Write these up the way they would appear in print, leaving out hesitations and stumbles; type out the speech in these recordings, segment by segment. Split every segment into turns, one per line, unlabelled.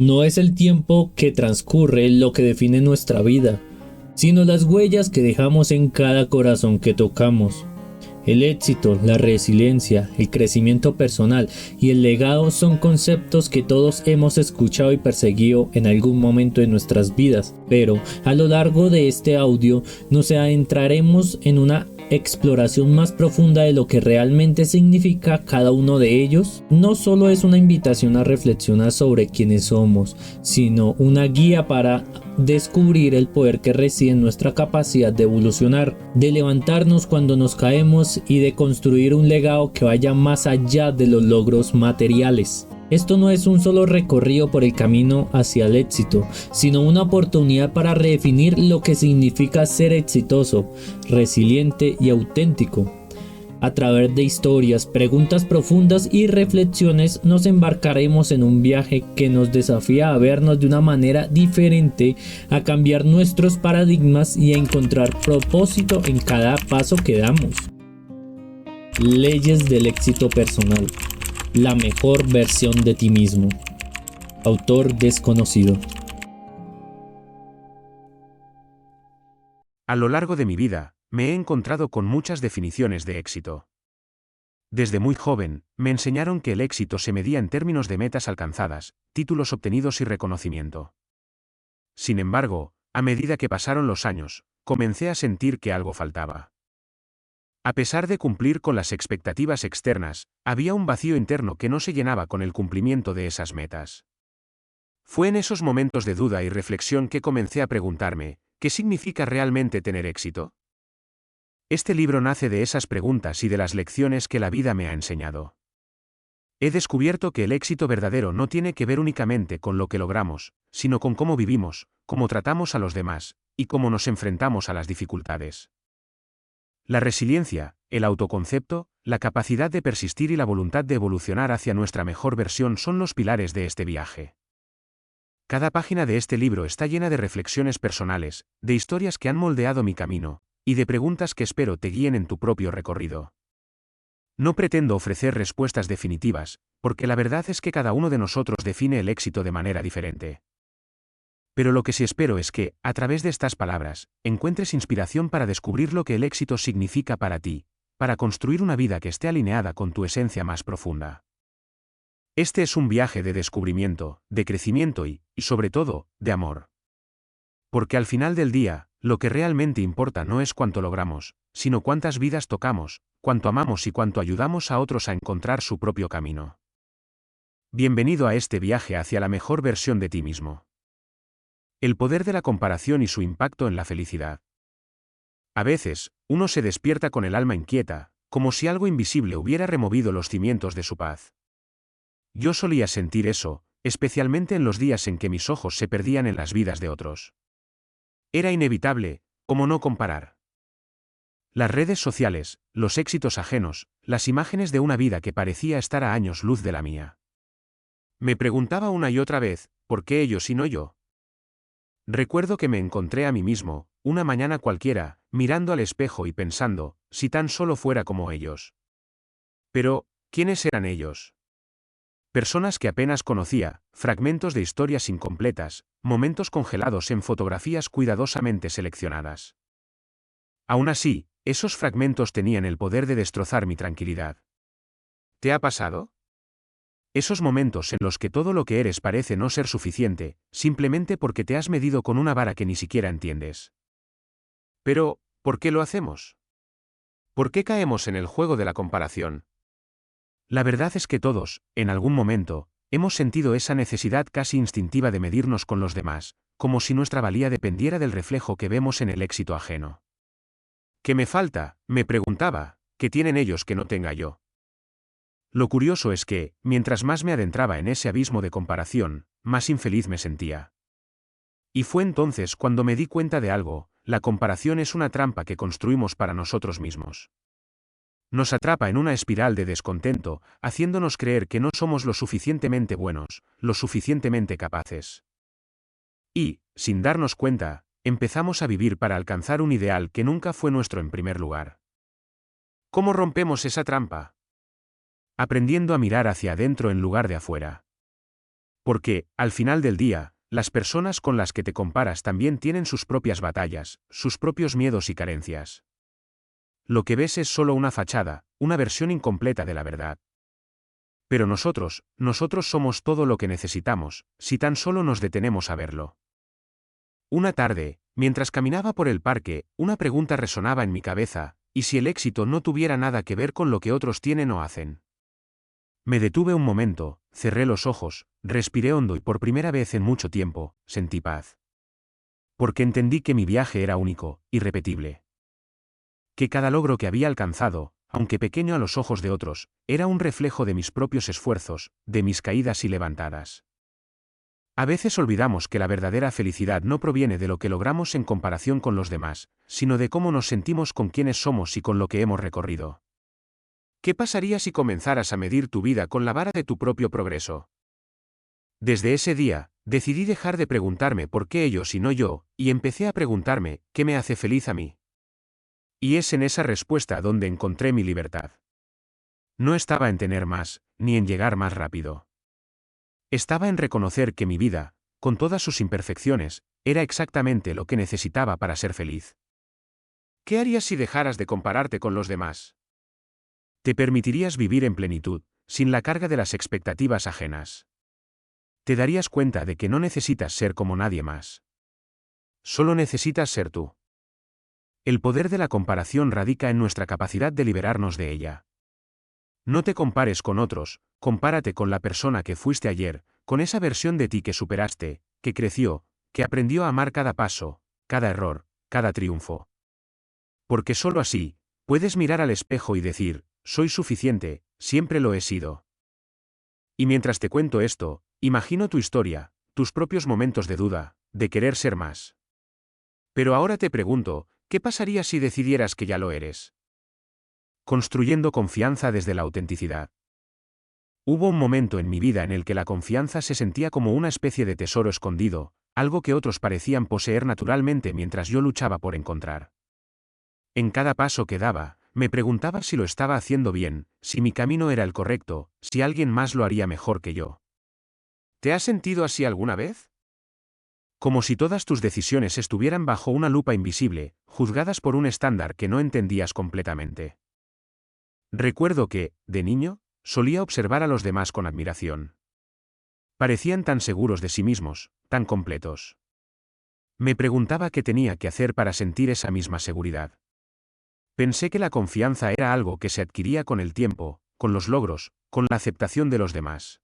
No es el tiempo que transcurre lo que define nuestra vida, sino las huellas que dejamos en cada corazón que tocamos. El éxito, la resiliencia, el crecimiento personal y el legado son conceptos que todos hemos escuchado y perseguido en algún momento de nuestras vidas, pero a lo largo de este audio nos adentraremos en una exploración más profunda de lo que realmente significa cada uno de ellos. No solo es una invitación a reflexionar sobre quiénes somos, sino una guía para descubrir el poder que reside en nuestra capacidad de evolucionar, de levantarnos cuando nos caemos y de construir un legado que vaya más allá de los logros materiales. Esto no es un solo recorrido por el camino hacia el éxito, sino una oportunidad para redefinir lo que significa ser exitoso, resiliente y auténtico. A través de historias, preguntas profundas y reflexiones nos embarcaremos en un viaje que nos desafía a vernos de una manera diferente, a cambiar nuestros paradigmas y a encontrar propósito en cada paso que damos. Leyes del éxito personal. La mejor versión de ti mismo. Autor desconocido.
A lo largo de mi vida, me he encontrado con muchas definiciones de éxito. Desde muy joven, me enseñaron que el éxito se medía en términos de metas alcanzadas, títulos obtenidos y reconocimiento. Sin embargo, a medida que pasaron los años, comencé a sentir que algo faltaba. A pesar de cumplir con las expectativas externas, había un vacío interno que no se llenaba con el cumplimiento de esas metas. Fue en esos momentos de duda y reflexión que comencé a preguntarme, ¿qué significa realmente tener éxito? Este libro nace de esas preguntas y de las lecciones que la vida me ha enseñado. He descubierto que el éxito verdadero no tiene que ver únicamente con lo que logramos, sino con cómo vivimos, cómo tratamos a los demás, y cómo nos enfrentamos a las dificultades. La resiliencia, el autoconcepto, la capacidad de persistir y la voluntad de evolucionar hacia nuestra mejor versión son los pilares de este viaje. Cada página de este libro está llena de reflexiones personales, de historias que han moldeado mi camino, y de preguntas que espero te guíen en tu propio recorrido. No pretendo ofrecer respuestas definitivas, porque la verdad es que cada uno de nosotros define el éxito de manera diferente. Pero lo que sí espero es que, a través de estas palabras, encuentres inspiración para descubrir lo que el éxito significa para ti, para construir una vida que esté alineada con tu esencia más profunda. Este es un viaje de descubrimiento, de crecimiento y, sobre todo, de amor. Porque al final del día, lo que realmente importa no es cuánto logramos, sino cuántas vidas tocamos, cuánto amamos y cuánto ayudamos a otros a encontrar su propio camino. Bienvenido a este viaje hacia la mejor versión de ti mismo. El poder de la comparación y su impacto en la felicidad. A veces, uno se despierta con el alma inquieta, como si algo invisible hubiera removido los cimientos de su paz. Yo solía sentir eso, especialmente en los días en que mis ojos se perdían en las vidas de otros. Era inevitable, ¿cómo no comparar? Las redes sociales, los éxitos ajenos, las imágenes de una vida que parecía estar a años luz de la mía. Me preguntaba una y otra vez, ¿por qué ellos y no yo? Recuerdo que me encontré a mí mismo, una mañana cualquiera, mirando al espejo y pensando, si tan solo fuera como ellos. Pero, ¿quiénes eran ellos? Personas que apenas conocía, fragmentos de historias incompletas, momentos congelados en fotografías cuidadosamente seleccionadas. Aún así, esos fragmentos tenían el poder de destrozar mi tranquilidad. ¿Te ha pasado? Esos momentos en los que todo lo que eres parece no ser suficiente, simplemente porque te has medido con una vara que ni siquiera entiendes. Pero, ¿por qué lo hacemos? ¿Por qué caemos en el juego de la comparación? La verdad es que todos, en algún momento, hemos sentido esa necesidad casi instintiva de medirnos con los demás, como si nuestra valía dependiera del reflejo que vemos en el éxito ajeno. ¿Qué me falta?, me preguntaba, ¿qué tienen ellos que no tenga yo? Lo curioso es que, mientras más me adentraba en ese abismo de comparación, más infeliz me sentía. Y fue entonces cuando me di cuenta de algo: la comparación es una trampa que construimos para nosotros mismos. Nos atrapa en una espiral de descontento, haciéndonos creer que no somos lo suficientemente buenos, lo suficientemente capaces. Y, sin darnos cuenta, empezamos a vivir para alcanzar un ideal que nunca fue nuestro en primer lugar. ¿Cómo rompemos esa trampa? Aprendiendo a mirar hacia adentro en lugar de afuera. Porque, al final del día, las personas con las que te comparas también tienen sus propias batallas, sus propios miedos y carencias. Lo que ves es solo una fachada, una versión incompleta de la verdad. Pero nosotros somos todo lo que necesitamos, si tan solo nos detenemos a verlo. Una tarde, mientras caminaba por el parque, una pregunta resonaba en mi cabeza: ¿y si el éxito no tuviera nada que ver con lo que otros tienen o hacen? Me detuve un momento, cerré los ojos, respiré hondo y por primera vez en mucho tiempo, sentí paz. Porque entendí que mi viaje era único, irrepetible. Que cada logro que había alcanzado, aunque pequeño a los ojos de otros, era un reflejo de mis propios esfuerzos, de mis caídas y levantadas. A veces olvidamos que la verdadera felicidad no proviene de lo que logramos en comparación con los demás, sino de cómo nos sentimos con quienes somos y con lo que hemos recorrido. ¿Qué pasaría si comenzaras a medir tu vida con la vara de tu propio progreso? Desde ese día, decidí dejar de preguntarme por qué ellos y no yo, y empecé a preguntarme, ¿qué me hace feliz a mí? Y es en esa respuesta donde encontré mi libertad. No estaba en tener más, ni en llegar más rápido. Estaba en reconocer que mi vida, con todas sus imperfecciones, era exactamente lo que necesitaba para ser feliz. ¿Qué harías si dejaras de compararte con los demás? Te permitirías vivir en plenitud, sin la carga de las expectativas ajenas. Te darías cuenta de que no necesitas ser como nadie más. Solo necesitas ser tú. El poder de la comparación radica en nuestra capacidad de liberarnos de ella. No te compares con otros, compárate con la persona que fuiste ayer, con esa versión de ti que superaste, que creció, que aprendió a amar cada paso, cada error, cada triunfo. Porque solo así, puedes mirar al espejo y decir: soy suficiente, siempre lo he sido. Y mientras te cuento esto, imagino tu historia, tus propios momentos de duda, de querer ser más. Pero ahora te pregunto, ¿qué pasaría si decidieras que ya lo eres? Construyendo confianza desde la autenticidad. Hubo un momento en mi vida en el que la confianza se sentía como una especie de tesoro escondido, algo que otros parecían poseer naturalmente mientras yo luchaba por encontrar. En cada paso que daba, me preguntaba si lo estaba haciendo bien, si mi camino era el correcto, si alguien más lo haría mejor que yo. ¿Te has sentido así alguna vez? Como si todas tus decisiones estuvieran bajo una lupa invisible, juzgadas por un estándar que no entendías completamente. Recuerdo que, de niño, solía observar a los demás con admiración. Parecían tan seguros de sí mismos, tan completos. Me preguntaba qué tenía que hacer para sentir esa misma seguridad. Pensé que la confianza era algo que se adquiría con el tiempo, con los logros, con la aceptación de los demás.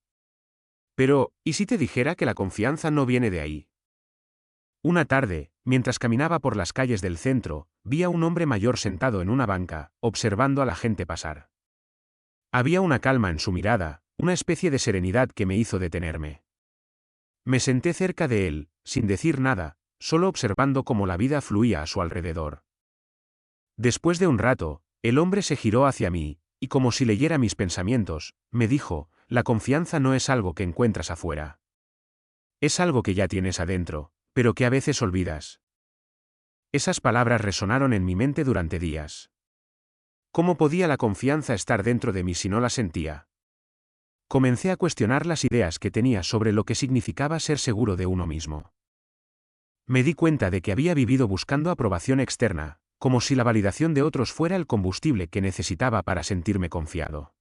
Pero, ¿y si te dijera que la confianza no viene de ahí? Una tarde, mientras caminaba por las calles del centro, vi a un hombre mayor sentado en una banca, observando a la gente pasar. Había una calma en su mirada, una especie de serenidad que me hizo detenerme. Me senté cerca de él, sin decir nada, solo observando cómo la vida fluía a su alrededor. Después de un rato, el hombre se giró hacia mí, y como si leyera mis pensamientos, me dijo: la confianza no es algo que encuentras afuera. Es algo que ya tienes adentro, pero que a veces olvidas. Esas palabras resonaron en mi mente durante días. ¿Cómo podía la confianza estar dentro de mí si no la sentía? Comencé a cuestionar las ideas que tenía sobre lo que significaba ser seguro de uno mismo. Me di cuenta de que había vivido buscando aprobación externa, como si la validación de otros fuera el combustible que necesitaba para sentirme confiado.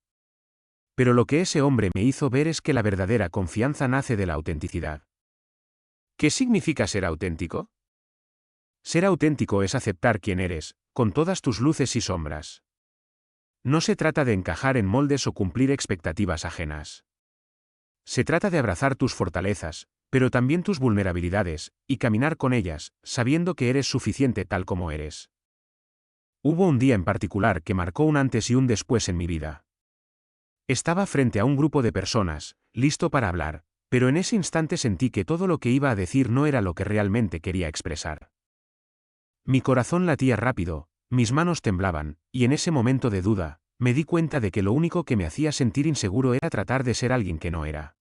Pero lo que ese hombre me hizo ver es que la verdadera confianza nace de la autenticidad. ¿Qué significa ser auténtico? Ser auténtico es aceptar quién eres, con todas tus luces y sombras. No se trata de encajar en moldes o cumplir expectativas ajenas. Se trata de abrazar tus fortalezas, pero también tus vulnerabilidades, y caminar con ellas, sabiendo que eres suficiente tal como eres. Hubo un día en particular que marcó un antes y un después en mi vida. Estaba frente a un grupo de personas, listo para hablar, pero en ese instante sentí que todo lo que iba a decir no era lo que realmente quería expresar. Mi corazón latía rápido, mis manos temblaban, y en ese momento de duda, me di cuenta de que lo único que me hacía sentir inseguro era tratar de ser alguien que no era.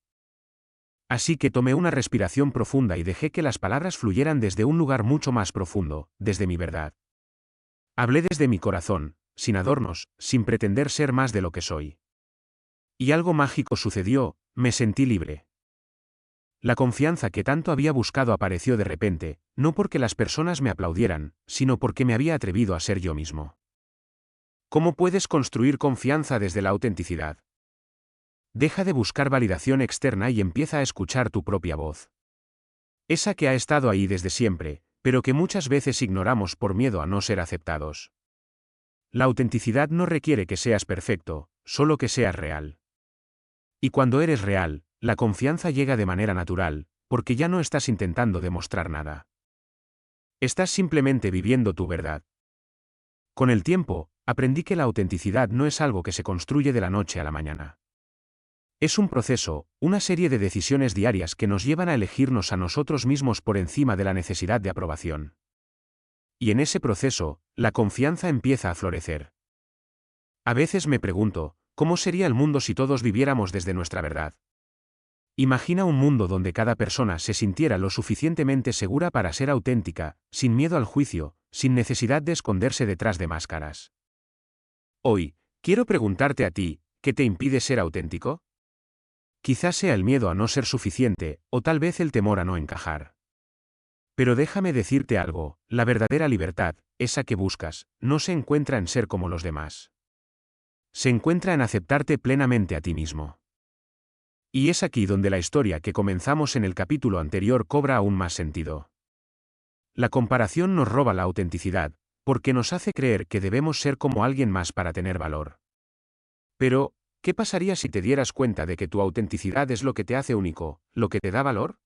Así que tomé una respiración profunda y dejé que las palabras fluyeran desde un lugar mucho más profundo, desde mi verdad. Hablé desde mi corazón, sin adornos, sin pretender ser más de lo que soy. Y algo mágico sucedió: me sentí libre. La confianza que tanto había buscado apareció de repente, no porque las personas me aplaudieran, sino porque me había atrevido a ser yo mismo. ¿Cómo puedes construir confianza desde la autenticidad? Deja de buscar validación externa y empieza a escuchar tu propia voz. Esa que ha estado ahí desde siempre, pero que muchas veces ignoramos por miedo a no ser aceptados. La autenticidad no requiere que seas perfecto, solo que seas real. Y cuando eres real, la confianza llega de manera natural, porque ya no estás intentando demostrar nada. Estás simplemente viviendo tu verdad. Con el tiempo, aprendí que la autenticidad no es algo que se construye de la noche a la mañana. Es un proceso, una serie de decisiones diarias que nos llevan a elegirnos a nosotros mismos por encima de la necesidad de aprobación. Y en ese proceso, la confianza empieza a florecer. A veces me pregunto, ¿cómo sería el mundo si todos viviéramos desde nuestra verdad? Imagina un mundo donde cada persona se sintiera lo suficientemente segura para ser auténtica, sin miedo al juicio, sin necesidad de esconderse detrás de máscaras. Hoy, quiero preguntarte a ti, ¿qué te impide ser auténtico? Quizás sea el miedo a no ser suficiente, o tal vez el temor a no encajar. Pero déjame decirte algo, la verdadera libertad, esa que buscas, no se encuentra en ser como los demás. Se encuentra en aceptarte plenamente a ti mismo. Y es aquí donde la historia que comenzamos en el capítulo anterior cobra aún más sentido. La comparación nos roba la autenticidad, porque nos hace creer que debemos ser como alguien más para tener valor. Pero, ¿qué pasaría si te dieras cuenta de que tu autenticidad es lo que te hace único, lo que te da valor?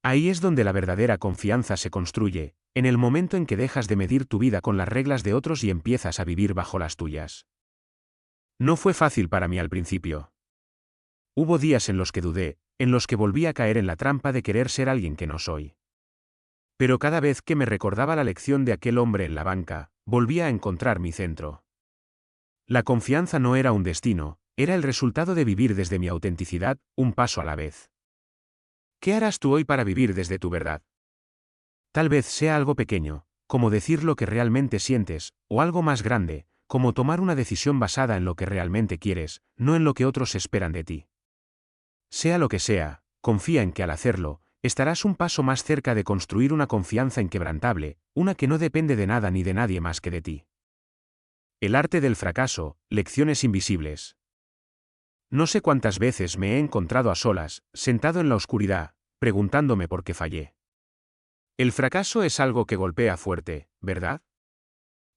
Ahí es donde la verdadera confianza se construye, en el momento en que dejas de medir tu vida con las reglas de otros y empiezas a vivir bajo las tuyas. No fue fácil para mí al principio. Hubo días en los que dudé, en los que volví a caer en la trampa de querer ser alguien que no soy. Pero cada vez que me recordaba la lección de aquel hombre en la banca, volvía a encontrar mi centro. La confianza no era un destino, era el resultado de vivir desde mi autenticidad, un paso a la vez. ¿Qué harás tú hoy para vivir desde tu verdad? Tal vez sea algo pequeño, como decir lo que realmente sientes, o algo más grande, como tomar una decisión basada en lo que realmente quieres, no en lo que otros esperan de ti. Sea lo que sea, confía en que al hacerlo, estarás un paso más cerca de construir una confianza inquebrantable, una que no depende de nada ni de nadie más que de ti. El arte del fracaso, lecciones invisibles. No sé cuántas veces me he encontrado a solas, sentado en la oscuridad, preguntándome por qué fallé. El fracaso es algo que golpea fuerte, ¿verdad?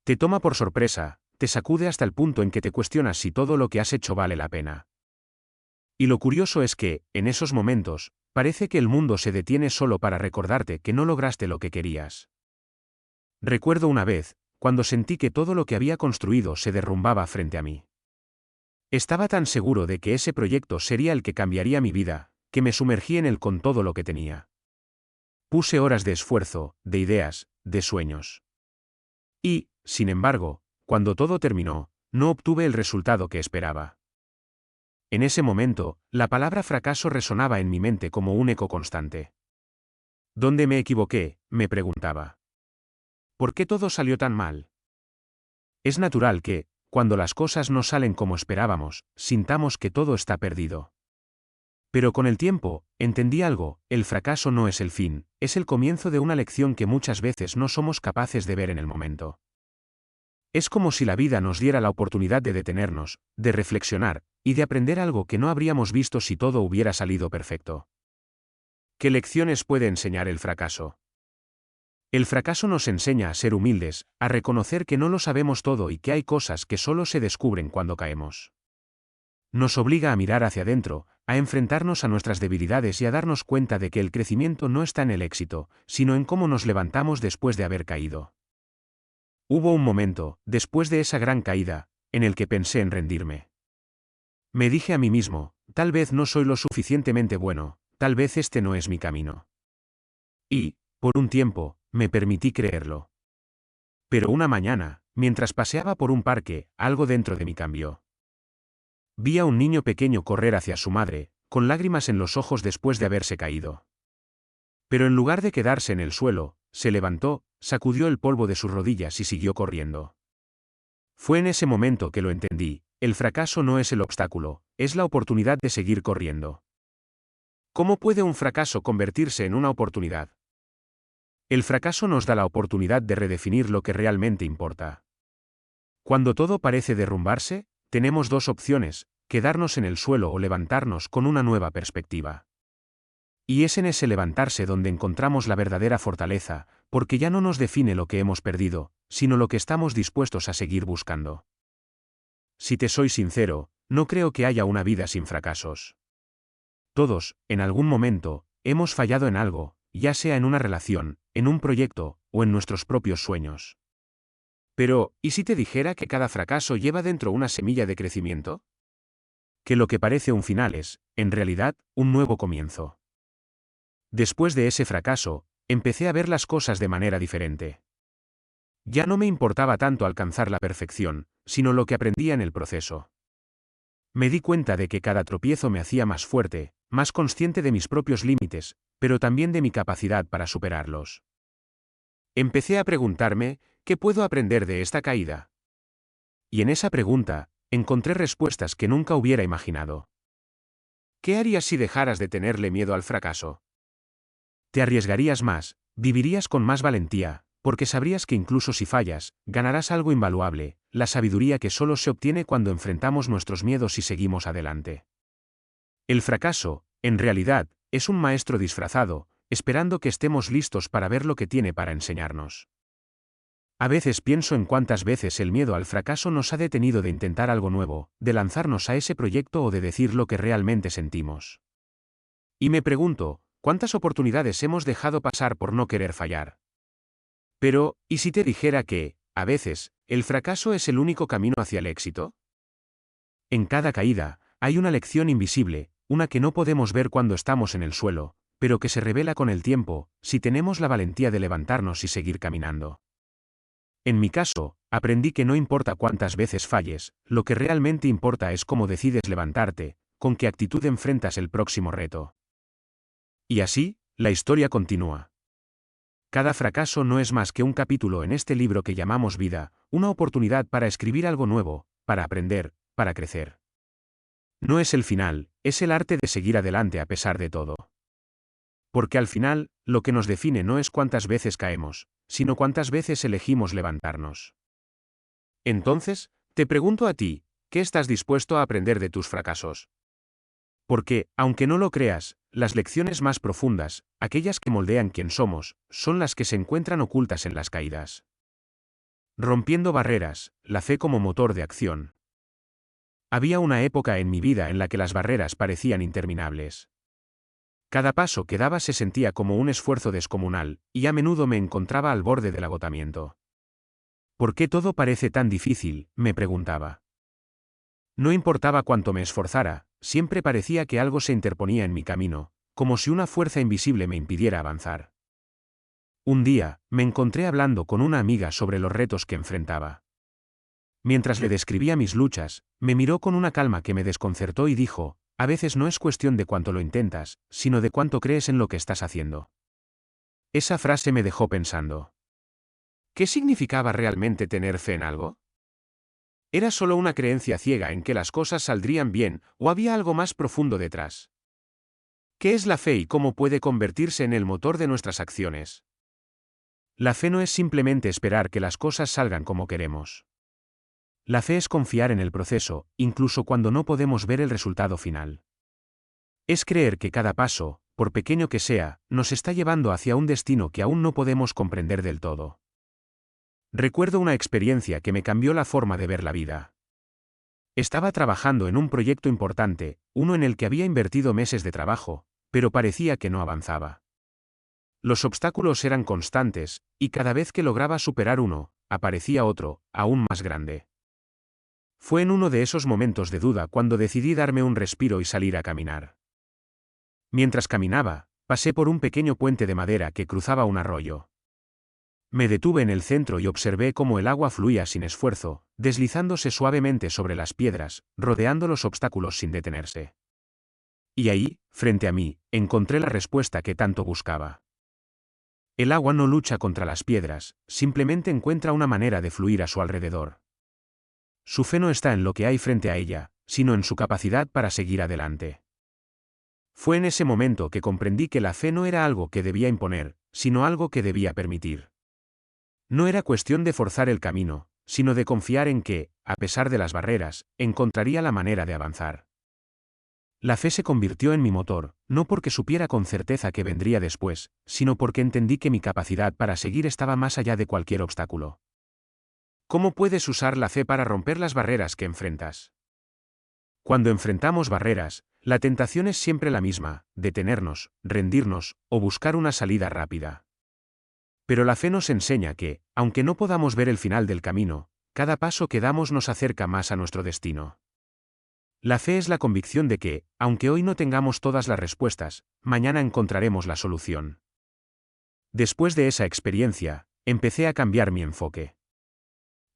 Te toma por sorpresa, te sacude hasta el punto en que te cuestionas si todo lo que has hecho vale la pena. Y lo curioso es que, en esos momentos, parece que el mundo se detiene solo para recordarte que no lograste lo que querías. Recuerdo una vez, cuando sentí que todo lo que había construido se derrumbaba frente a mí. Estaba tan seguro de que ese proyecto sería el que cambiaría mi vida, que me sumergí en él con todo lo que tenía. Puse horas de esfuerzo, de ideas, de sueños. Y, sin embargo, cuando todo terminó, no obtuve el resultado que esperaba. En ese momento, la palabra fracaso resonaba en mi mente como un eco constante. ¿Dónde me equivoqué?, me preguntaba. ¿Por qué todo salió tan mal? Es natural que, cuando las cosas no salen como esperábamos, sintamos que todo está perdido. Pero con el tiempo, entendí algo, el fracaso no es el fin, es el comienzo de una lección que muchas veces no somos capaces de ver en el momento. Es como si la vida nos diera la oportunidad de detenernos, de reflexionar, y de aprender algo que no habríamos visto si todo hubiera salido perfecto. ¿Qué lecciones puede enseñar el fracaso? El fracaso nos enseña a ser humildes, a reconocer que no lo sabemos todo y que hay cosas que solo se descubren cuando caemos. Nos obliga a mirar hacia adentro, a enfrentarnos a nuestras debilidades y a darnos cuenta de que el crecimiento no está en el éxito, sino en cómo nos levantamos después de haber caído. Hubo un momento, después de esa gran caída, en el que pensé en rendirme. Me dije a mí mismo, tal vez no soy lo suficientemente bueno, tal vez este no es mi camino. Y, por un tiempo, me permití creerlo. Pero una mañana, mientras paseaba por un parque, algo dentro de mí cambió. Vi a un niño pequeño correr hacia su madre, con lágrimas en los ojos después de haberse caído. Pero en lugar de quedarse en el suelo, se levantó, sacudió el polvo de sus rodillas y siguió corriendo. Fue en ese momento que lo entendí, el fracaso no es el obstáculo, es la oportunidad de seguir corriendo. ¿Cómo puede un fracaso convertirse en una oportunidad? El fracaso nos da la oportunidad de redefinir lo que realmente importa. Cuando todo parece derrumbarse, tenemos dos opciones: quedarnos en el suelo o levantarnos con una nueva perspectiva. Y es en ese levantarse donde encontramos la verdadera fortaleza, porque ya no nos define lo que hemos perdido, sino lo que estamos dispuestos a seguir buscando. Si te soy sincero, no creo que haya una vida sin fracasos. Todos, en algún momento, hemos fallado en algo, ya sea en una relación, en un proyecto, o en nuestros propios sueños. Pero, ¿y si te dijera que cada fracaso lleva dentro una semilla de crecimiento? Que lo que parece un final es, en realidad, un nuevo comienzo. Después de ese fracaso, empecé a ver las cosas de manera diferente. Ya no me importaba tanto alcanzar la perfección, sino lo que aprendía en el proceso. Me di cuenta de que cada tropiezo me hacía más fuerte, más consciente de mis propios límites, pero también de mi capacidad para superarlos. Empecé a preguntarme, ¿qué puedo aprender de esta caída? Y en esa pregunta, encontré respuestas que nunca hubiera imaginado. ¿Qué harías si dejaras de tenerle miedo al fracaso? Te arriesgarías más, vivirías con más valentía, porque sabrías que incluso si fallas, ganarás algo invaluable, la sabiduría que solo se obtiene cuando enfrentamos nuestros miedos y seguimos adelante. El fracaso, en realidad, es un maestro disfrazado, esperando que estemos listos para ver lo que tiene para enseñarnos. A veces pienso en cuántas veces el miedo al fracaso nos ha detenido de intentar algo nuevo, de lanzarnos a ese proyecto o de decir lo que realmente sentimos. Y me pregunto, ¿cuántas oportunidades hemos dejado pasar por no querer fallar? Pero, ¿y si te dijera que, a veces, el fracaso es el único camino hacia el éxito? En cada caída, hay una lección invisible, una que no podemos ver cuando estamos en el suelo, pero que se revela con el tiempo, si tenemos la valentía de levantarnos y seguir caminando. En mi caso, aprendí que no importa cuántas veces falles, lo que realmente importa es cómo decides levantarte, con qué actitud enfrentas el próximo reto. Y así, la historia continúa. Cada fracaso no es más que un capítulo en este libro que llamamos vida, una oportunidad para escribir algo nuevo, para aprender, para crecer. No es el final, es el arte de seguir adelante a pesar de todo. Porque al final, lo que nos define no es cuántas veces caemos, sino cuántas veces elegimos levantarnos. Entonces, te pregunto a ti, ¿qué estás dispuesto a aprender de tus fracasos? Porque, aunque no lo creas, las lecciones más profundas, aquellas que moldean quién somos, son las que se encuentran ocultas en las caídas. Rompiendo barreras, la fe como motor de acción. Había una época en mi vida en la que las barreras parecían interminables. Cada paso que daba se sentía como un esfuerzo descomunal, y a menudo me encontraba al borde del agotamiento. ¿Por qué todo parece tan difícil?, me preguntaba. No importaba cuánto me esforzara, siempre parecía que algo se interponía en mi camino, como si una fuerza invisible me impidiera avanzar. Un día, me encontré hablando con una amiga sobre los retos que enfrentaba. Mientras le describía mis luchas, me miró con una calma que me desconcertó y dijo: a veces no es cuestión de cuánto lo intentas, sino de cuánto crees en lo que estás haciendo. Esa frase me dejó pensando. ¿Qué significaba realmente tener fe en algo? ¿Era solo una creencia ciega en que las cosas saldrían bien, o había algo más profundo detrás? ¿Qué es la fe y cómo puede convertirse en el motor de nuestras acciones? La fe no es simplemente esperar que las cosas salgan como queremos. La fe es confiar en el proceso, incluso cuando no podemos ver el resultado final. Es creer que cada paso, por pequeño que sea, nos está llevando hacia un destino que aún no podemos comprender del todo. Recuerdo una experiencia que me cambió la forma de ver la vida. Estaba trabajando en un proyecto importante, uno en el que había invertido meses de trabajo, pero parecía que no avanzaba. Los obstáculos eran constantes, y cada vez que lograba superar uno, aparecía otro, aún más grande. Fue en uno de esos momentos de duda cuando decidí darme un respiro y salir a caminar. Mientras caminaba, pasé por un pequeño puente de madera que cruzaba un arroyo. Me detuve en el centro y observé cómo el agua fluía sin esfuerzo, deslizándose suavemente sobre las piedras, rodeando los obstáculos sin detenerse. Y ahí, frente a mí, encontré la respuesta que tanto buscaba. El agua no lucha contra las piedras, simplemente encuentra una manera de fluir a su alrededor. Su fe no está en lo que hay frente a ella, sino en su capacidad para seguir adelante. Fue en ese momento que comprendí que la fe no era algo que debía imponer, sino algo que debía permitir. No era cuestión de forzar el camino, sino de confiar en que, a pesar de las barreras, encontraría la manera de avanzar. La fe se convirtió en mi motor, no porque supiera con certeza que vendría después, sino porque entendí que mi capacidad para seguir estaba más allá de cualquier obstáculo. ¿Cómo puedes usar la fe para romper las barreras que enfrentas? Cuando enfrentamos barreras, la tentación es siempre la misma: detenernos, rendirnos, o buscar una salida rápida. Pero la fe nos enseña que, aunque no podamos ver el final del camino, cada paso que damos nos acerca más a nuestro destino. La fe es la convicción de que, aunque hoy no tengamos todas las respuestas, mañana encontraremos la solución. Después de esa experiencia, empecé a cambiar mi enfoque.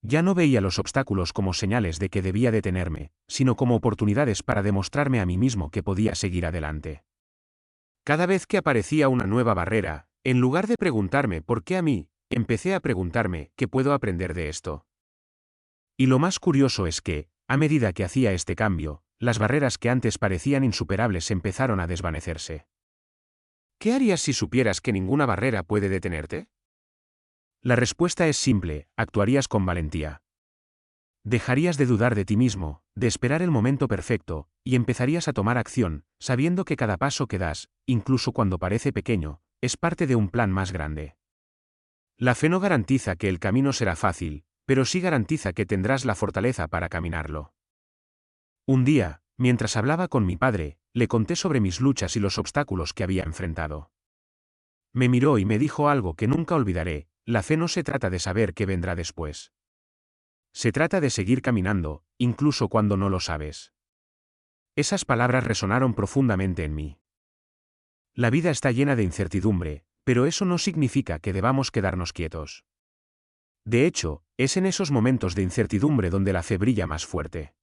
Ya no veía los obstáculos como señales de que debía detenerme, sino como oportunidades para demostrarme a mí mismo que podía seguir adelante. Cada vez que aparecía una nueva barrera, en lugar de preguntarme ¿por qué a mí?, empecé a preguntarme ¿qué puedo aprender de esto? Y lo más curioso es que, a medida que hacía este cambio, las barreras que antes parecían insuperables empezaron a desvanecerse. ¿Qué harías si supieras que ninguna barrera puede detenerte? La respuesta es simple: actuarías con valentía. Dejarías de dudar de ti mismo, de esperar el momento perfecto, y empezarías a tomar acción, sabiendo que cada paso que das, incluso cuando parece pequeño, es parte de un plan más grande. La fe no garantiza que el camino será fácil, pero sí garantiza que tendrás la fortaleza para caminarlo. Un día, mientras hablaba con mi padre, le conté sobre mis luchas y los obstáculos que había enfrentado. Me miró y me dijo algo que nunca olvidaré: la fe no se trata de saber qué vendrá después. Se trata de seguir caminando, incluso cuando no lo sabes. Esas palabras resonaron profundamente en mí. La vida está llena de incertidumbre, pero eso no significa que debamos quedarnos quietos. De hecho, es en esos momentos de incertidumbre donde la fe brilla más fuerte.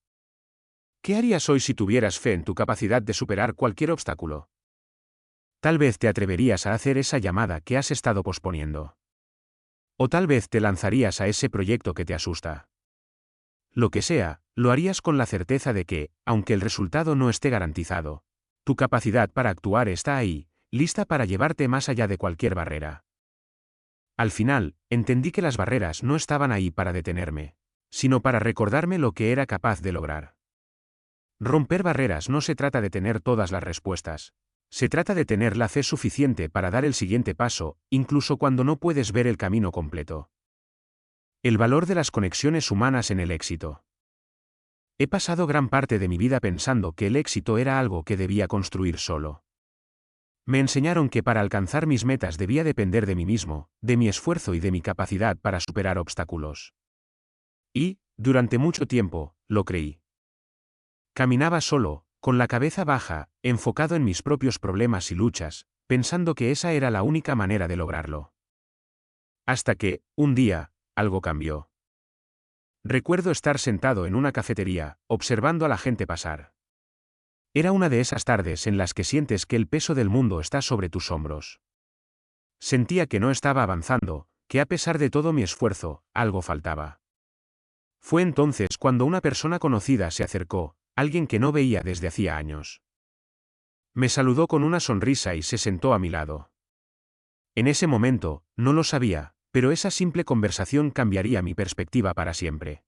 ¿Qué harías hoy si tuvieras fe en tu capacidad de superar cualquier obstáculo? Tal vez te atreverías a hacer esa llamada que has estado posponiendo. O tal vez te lanzarías a ese proyecto que te asusta. Lo que sea, lo harías con la certeza de que, aunque el resultado no esté garantizado, tu capacidad para actuar está ahí, lista para llevarte más allá de cualquier barrera. Al final, entendí que las barreras no estaban ahí para detenerme, sino para recordarme lo que era capaz de lograr. Romper barreras no se trata de tener todas las respuestas. Se trata de tener la fe suficiente para dar el siguiente paso, incluso cuando no puedes ver el camino completo. El valor de las conexiones humanas en el éxito. He pasado gran parte de mi vida pensando que el éxito era algo que debía construir solo. Me enseñaron que para alcanzar mis metas debía depender de mí mismo, de mi esfuerzo y de mi capacidad para superar obstáculos. Y, durante mucho tiempo, lo creí. Caminaba solo, con la cabeza baja, enfocado en mis propios problemas y luchas, pensando que esa era la única manera de lograrlo. Hasta que, un día, algo cambió. Recuerdo estar sentado en una cafetería, observando a la gente pasar. Era una de esas tardes en las que sientes que el peso del mundo está sobre tus hombros. Sentía que no estaba avanzando, que a pesar de todo mi esfuerzo, algo faltaba. Fue entonces cuando una persona conocida se acercó, alguien que no veía desde hacía años. Me saludó con una sonrisa y se sentó a mi lado. En ese momento, no lo sabía, pero esa simple conversación cambiaría mi perspectiva para siempre.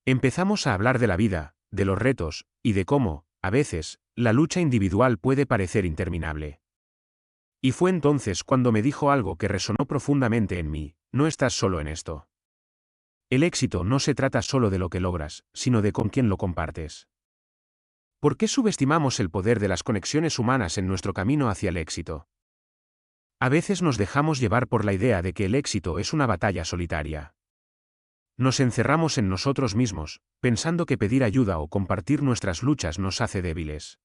Empezamos a hablar de la vida, de los retos, y de cómo, a veces, la lucha individual puede parecer interminable. Y fue entonces cuando me dijo algo que resonó profundamente en mí: no estás solo en esto. El éxito no se trata solo de lo que logras, sino de con quién lo compartes. ¿Por qué subestimamos el poder de las conexiones humanas en nuestro camino hacia el éxito? A veces nos dejamos llevar por la idea de que el éxito es una batalla solitaria. Nos encerramos en nosotros mismos, pensando que pedir ayuda o compartir nuestras luchas nos hace débiles.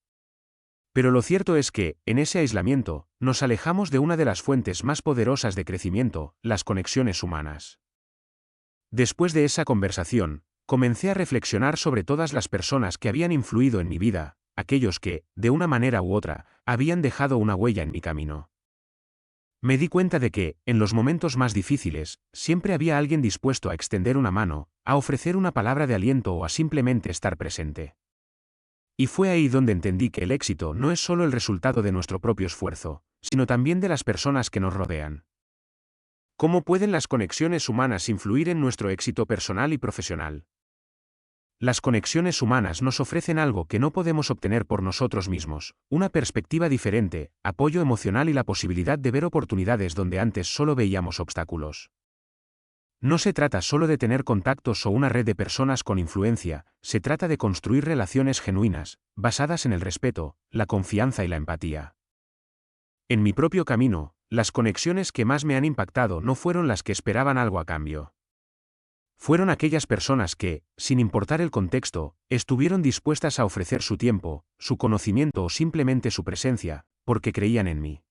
Pero lo cierto es que, en ese aislamiento, nos alejamos de una de las fuentes más poderosas de crecimiento: las conexiones humanas. Después de esa conversación, comencé a reflexionar sobre todas las personas que habían influido en mi vida, aquellos que, de una manera u otra, habían dejado una huella en mi camino. Me di cuenta de que, en los momentos más difíciles, siempre había alguien dispuesto a extender una mano, a ofrecer una palabra de aliento o a simplemente estar presente. Y fue ahí donde entendí que el éxito no es solo el resultado de nuestro propio esfuerzo, sino también de las personas que nos rodean. ¿Cómo pueden las conexiones humanas influir en nuestro éxito personal y profesional? Las conexiones humanas nos ofrecen algo que no podemos obtener por nosotros mismos, una perspectiva diferente, apoyo emocional y la posibilidad de ver oportunidades donde antes solo veíamos obstáculos. No se trata solo de tener contactos o una red de personas con influencia, se trata de construir relaciones genuinas, basadas en el respeto, la confianza y la empatía. En mi propio camino, las conexiones que más me han impactado no fueron las que esperaban algo a cambio. Fueron aquellas personas que, sin importar el contexto, estuvieron dispuestas a ofrecer su tiempo, su conocimiento o simplemente su presencia, porque creían en mí.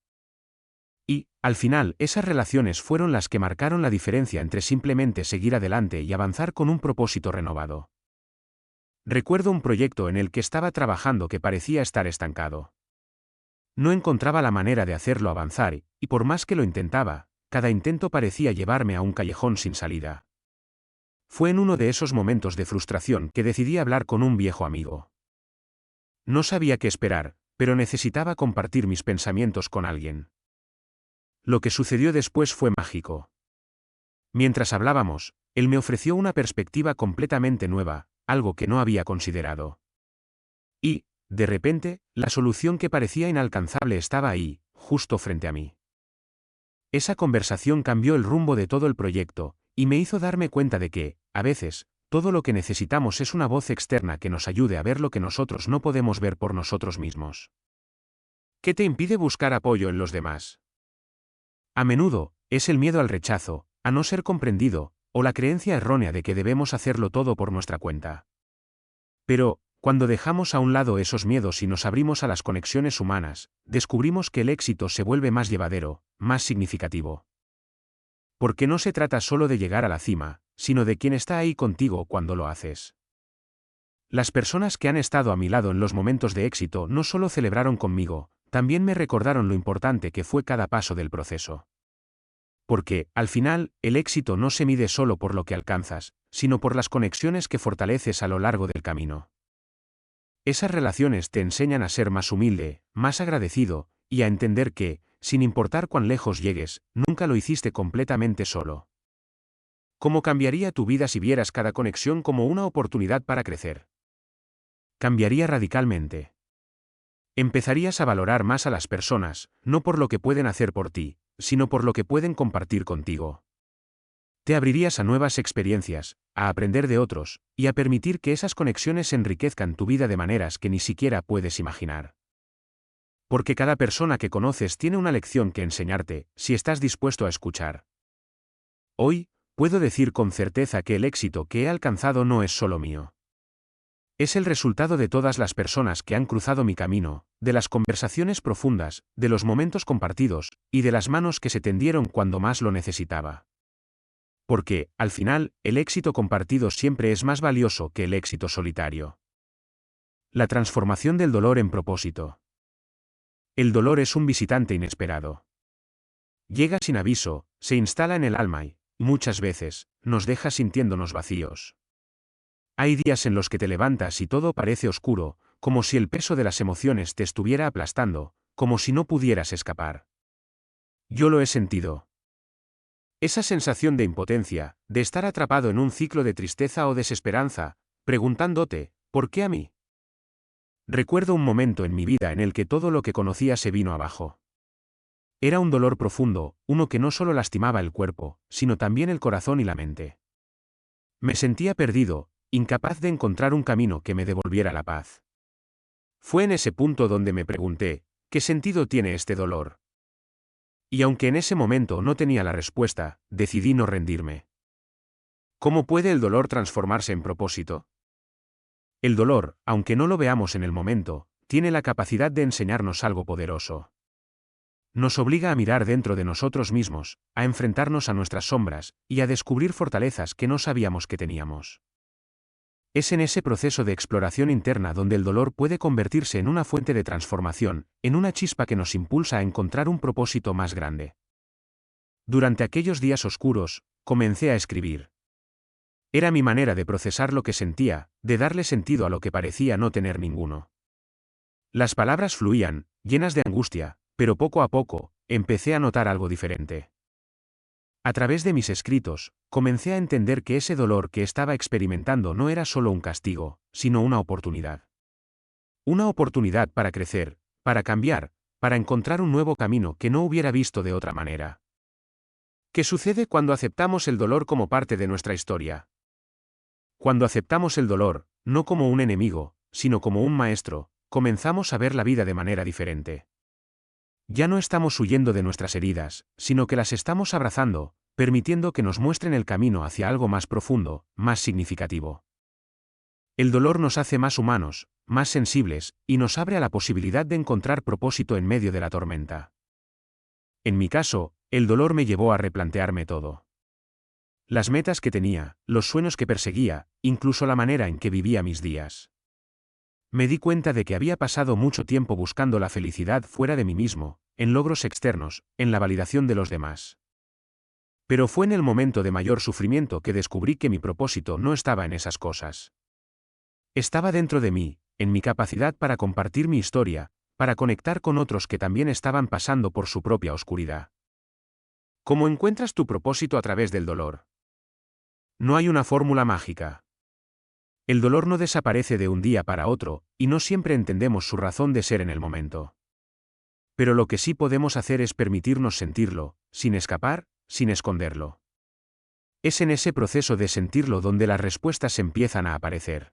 Y, al final, esas relaciones fueron las que marcaron la diferencia entre simplemente seguir adelante y avanzar con un propósito renovado. Recuerdo un proyecto en el que estaba trabajando que parecía estar estancado. No encontraba la manera de hacerlo avanzar, y por más que lo intentaba, cada intento parecía llevarme a un callejón sin salida. Fue en uno de esos momentos de frustración que decidí hablar con un viejo amigo. No sabía qué esperar, pero necesitaba compartir mis pensamientos con alguien. Lo que sucedió después fue mágico. Mientras hablábamos, él me ofreció una perspectiva completamente nueva, algo que no había considerado. Y, de repente, la solución que parecía inalcanzable estaba ahí, justo frente a mí. Esa conversación cambió el rumbo de todo el proyecto, y me hizo darme cuenta de que, a veces, todo lo que necesitamos es una voz externa que nos ayude a ver lo que nosotros no podemos ver por nosotros mismos. ¿Qué te impide buscar apoyo en los demás? A menudo, es el miedo al rechazo, a no ser comprendido, o la creencia errónea de que debemos hacerlo todo por nuestra cuenta. Pero, cuando dejamos a un lado esos miedos y nos abrimos a las conexiones humanas, descubrimos que el éxito se vuelve más llevadero, más significativo. Porque no se trata solo de llegar a la cima, sino de quién está ahí contigo cuando lo haces. Las personas que han estado a mi lado en los momentos de éxito no solo celebraron conmigo, también me recordaron lo importante que fue cada paso del proceso. Porque, al final, el éxito no se mide solo por lo que alcanzas, sino por las conexiones que fortaleces a lo largo del camino. Esas relaciones te enseñan a ser más humilde, más agradecido, y a entender que, sin importar cuán lejos llegues, nunca lo hiciste completamente solo. ¿Cómo cambiaría tu vida si vieras cada conexión como una oportunidad para crecer? Cambiaría radicalmente. Empezarías a valorar más a las personas, no por lo que pueden hacer por ti, sino por lo que pueden compartir contigo. Te abrirías a nuevas experiencias, a aprender de otros, y a permitir que esas conexiones enriquezcan tu vida de maneras que ni siquiera puedes imaginar. Porque cada persona que conoces tiene una lección que enseñarte, si estás dispuesto a escuchar. Hoy, puedo decir con certeza que el éxito que he alcanzado no es solo mío. Es el resultado de todas las personas que han cruzado mi camino, de las conversaciones profundas, de los momentos compartidos, y de las manos que se tendieron cuando más lo necesitaba. Porque, al final, el éxito compartido siempre es más valioso que el éxito solitario. La transformación del dolor en propósito. El dolor es un visitante inesperado. Llega sin aviso, se instala en el alma y, muchas veces, nos deja sintiéndonos vacíos. Hay días en los que te levantas y todo parece oscuro, como si el peso de las emociones te estuviera aplastando, como si no pudieras escapar. Yo lo he sentido. Esa sensación de impotencia, de estar atrapado en un ciclo de tristeza o desesperanza, preguntándote, ¿por qué a mí? Recuerdo un momento en mi vida en el que todo lo que conocía se vino abajo. Era un dolor profundo, uno que no solo lastimaba el cuerpo, sino también el corazón y la mente. Me sentía perdido, incapaz de encontrar un camino que me devolviera la paz. Fue en ese punto donde me pregunté, ¿qué sentido tiene este dolor? Y aunque en ese momento no tenía la respuesta, decidí no rendirme. ¿Cómo puede el dolor transformarse en propósito? El dolor, aunque no lo veamos en el momento, tiene la capacidad de enseñarnos algo poderoso. Nos obliga a mirar dentro de nosotros mismos, a enfrentarnos a nuestras sombras, y a descubrir fortalezas que no sabíamos que teníamos. Es en ese proceso de exploración interna donde el dolor puede convertirse en una fuente de transformación, en una chispa que nos impulsa a encontrar un propósito más grande. Durante aquellos días oscuros, comencé a escribir. Era mi manera de procesar lo que sentía, de darle sentido a lo que parecía no tener ninguno. Las palabras fluían, llenas de angustia, pero poco a poco, empecé a notar algo diferente. A través de mis escritos, comencé a entender que ese dolor que estaba experimentando no era solo un castigo, sino una oportunidad. Una oportunidad para crecer, para cambiar, para encontrar un nuevo camino que no hubiera visto de otra manera. ¿Qué sucede cuando aceptamos el dolor como parte de nuestra historia? Cuando aceptamos el dolor, no como un enemigo, sino como un maestro, comenzamos a ver la vida de manera diferente. Ya no estamos huyendo de nuestras heridas, sino que las estamos abrazando, permitiendo que nos muestren el camino hacia algo más profundo, más significativo. El dolor nos hace más humanos, más sensibles, y nos abre a la posibilidad de encontrar propósito en medio de la tormenta. En mi caso, el dolor me llevó a replantearme todo. Las metas que tenía, los sueños que perseguía, incluso la manera en que vivía mis días. Me di cuenta de que había pasado mucho tiempo buscando la felicidad fuera de mí mismo, en logros externos, en la validación de los demás. Pero fue en el momento de mayor sufrimiento que descubrí que mi propósito no estaba en esas cosas. Estaba dentro de mí, en mi capacidad para compartir mi historia, para conectar con otros que también estaban pasando por su propia oscuridad. ¿Cómo encuentras tu propósito a través del dolor? No hay una fórmula mágica. El dolor no desaparece de un día para otro, y no siempre entendemos su razón de ser en el momento. Pero lo que sí podemos hacer es permitirnos sentirlo, sin escapar, sin esconderlo. Es en ese proceso de sentirlo donde las respuestas empiezan a aparecer.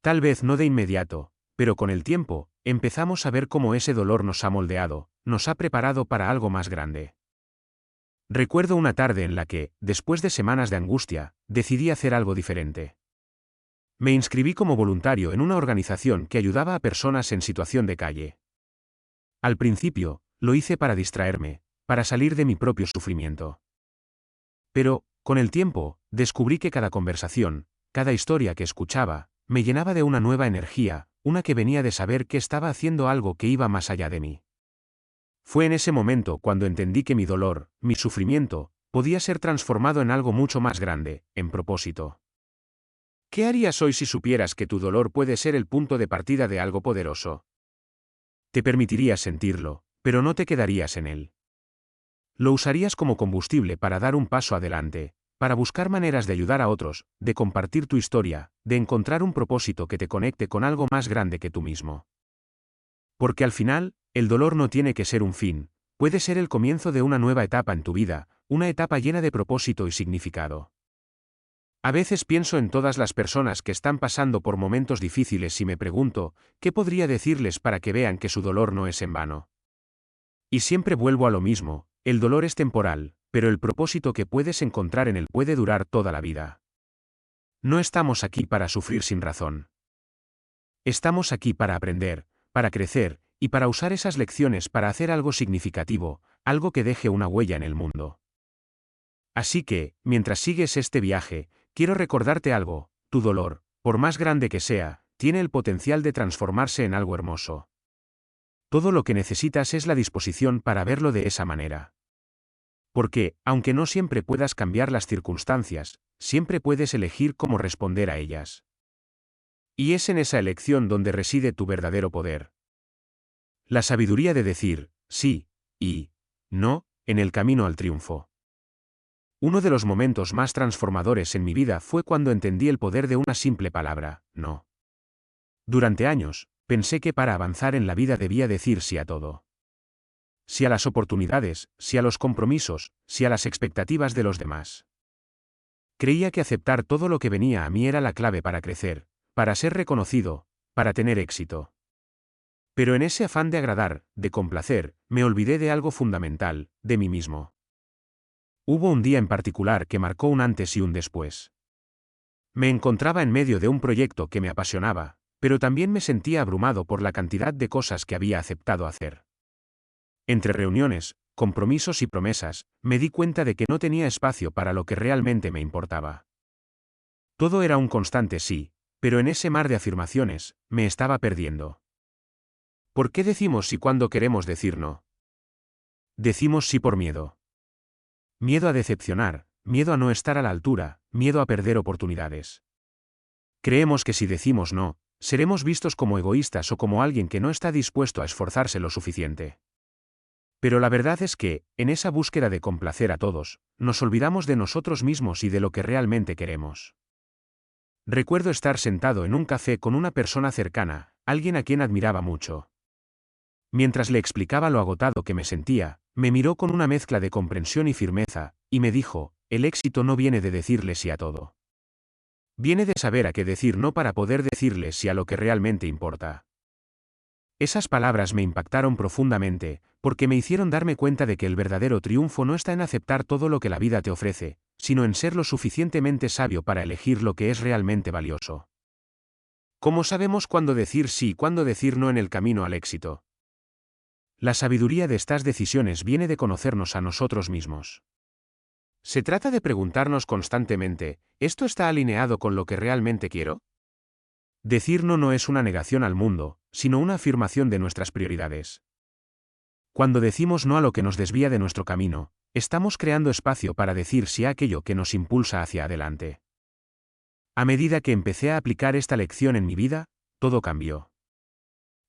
Tal vez no de inmediato, pero con el tiempo, empezamos a ver cómo ese dolor nos ha moldeado, nos ha preparado para algo más grande. Recuerdo una tarde en la que, después de semanas de angustia, decidí hacer algo diferente. Me inscribí como voluntario en una organización que ayudaba a personas en situación de calle. Al principio, lo hice para distraerme, para salir de mi propio sufrimiento. Pero, con el tiempo, descubrí que cada conversación, cada historia que escuchaba, me llenaba de una nueva energía, una que venía de saber que estaba haciendo algo que iba más allá de mí. Fue en ese momento cuando entendí que mi dolor, mi sufrimiento, podía ser transformado en algo mucho más grande, en propósito. ¿Qué harías hoy si supieras que tu dolor puede ser el punto de partida de algo poderoso? Te permitirías sentirlo, pero no te quedarías en él. Lo usarías como combustible para dar un paso adelante, para buscar maneras de ayudar a otros, de compartir tu historia, de encontrar un propósito que te conecte con algo más grande que tú mismo. Porque al final, el dolor no tiene que ser un fin, puede ser el comienzo de una nueva etapa en tu vida, una etapa llena de propósito y significado. A veces pienso en todas las personas que están pasando por momentos difíciles y me pregunto, ¿qué podría decirles para que vean que su dolor no es en vano? Y siempre vuelvo a lo mismo, el dolor es temporal, pero el propósito que puedes encontrar en él puede durar toda la vida. No estamos aquí para sufrir sin razón. Estamos aquí para aprender, para crecer, y para usar esas lecciones para hacer algo significativo, algo que deje una huella en el mundo. Así que, mientras sigues este viaje, quiero recordarte algo, tu dolor, por más grande que sea, tiene el potencial de transformarse en algo hermoso. Todo lo que necesitas es la disposición para verlo de esa manera. Porque, aunque no siempre puedas cambiar las circunstancias, siempre puedes elegir cómo responder a ellas. Y es en esa elección donde reside tu verdadero poder. La sabiduría de decir, sí, y, no, en el camino al triunfo. Uno de los momentos más transformadores en mi vida fue cuando entendí el poder de una simple palabra, no. Durante años, pensé que para avanzar en la vida debía decir sí a todo. Sí a las oportunidades, sí a los compromisos, sí a las expectativas de los demás. Creía que aceptar todo lo que venía a mí era la clave para crecer, para ser reconocido, para tener éxito. Pero en ese afán de agradar, de complacer, me olvidé de algo fundamental, de mí mismo. Hubo un día en particular que marcó un antes y un después. Me encontraba en medio de un proyecto que me apasionaba, pero también me sentía abrumado por la cantidad de cosas que había aceptado hacer. Entre reuniones, compromisos y promesas, me di cuenta de que no tenía espacio para lo que realmente me importaba. Todo era un constante sí, pero en ese mar de afirmaciones, me estaba perdiendo. ¿Por qué decimos sí cuando queremos decir no? Decimos sí por miedo. Miedo a decepcionar, miedo a no estar a la altura, miedo a perder oportunidades. Creemos que si decimos no, seremos vistos como egoístas o como alguien que no está dispuesto a esforzarse lo suficiente. Pero la verdad es que, en esa búsqueda de complacer a todos, nos olvidamos de nosotros mismos y de lo que realmente queremos. Recuerdo estar sentado en un café con una persona cercana, alguien a quien admiraba mucho. Mientras le explicaba lo agotado que me sentía, me miró con una mezcla de comprensión y firmeza, y me dijo: el éxito no viene de decirle sí a todo. Viene de saber a qué decir no para poder decirle sí a lo que realmente importa. Esas palabras me impactaron profundamente, porque me hicieron darme cuenta de que el verdadero triunfo no está en aceptar todo lo que la vida te ofrece, sino en ser lo suficientemente sabio para elegir lo que es realmente valioso. ¿Cómo sabemos cuándo decir sí y cuándo decir no en el camino al éxito? La sabiduría de estas decisiones viene de conocernos a nosotros mismos. Se trata de preguntarnos constantemente: ¿esto está alineado con lo que realmente quiero? Decir no no es una negación al mundo, sino una afirmación de nuestras prioridades. Cuando decimos no a lo que nos desvía de nuestro camino, estamos creando espacio para decir sí a aquello que nos impulsa hacia adelante. A medida que empecé a aplicar esta lección en mi vida, todo cambió.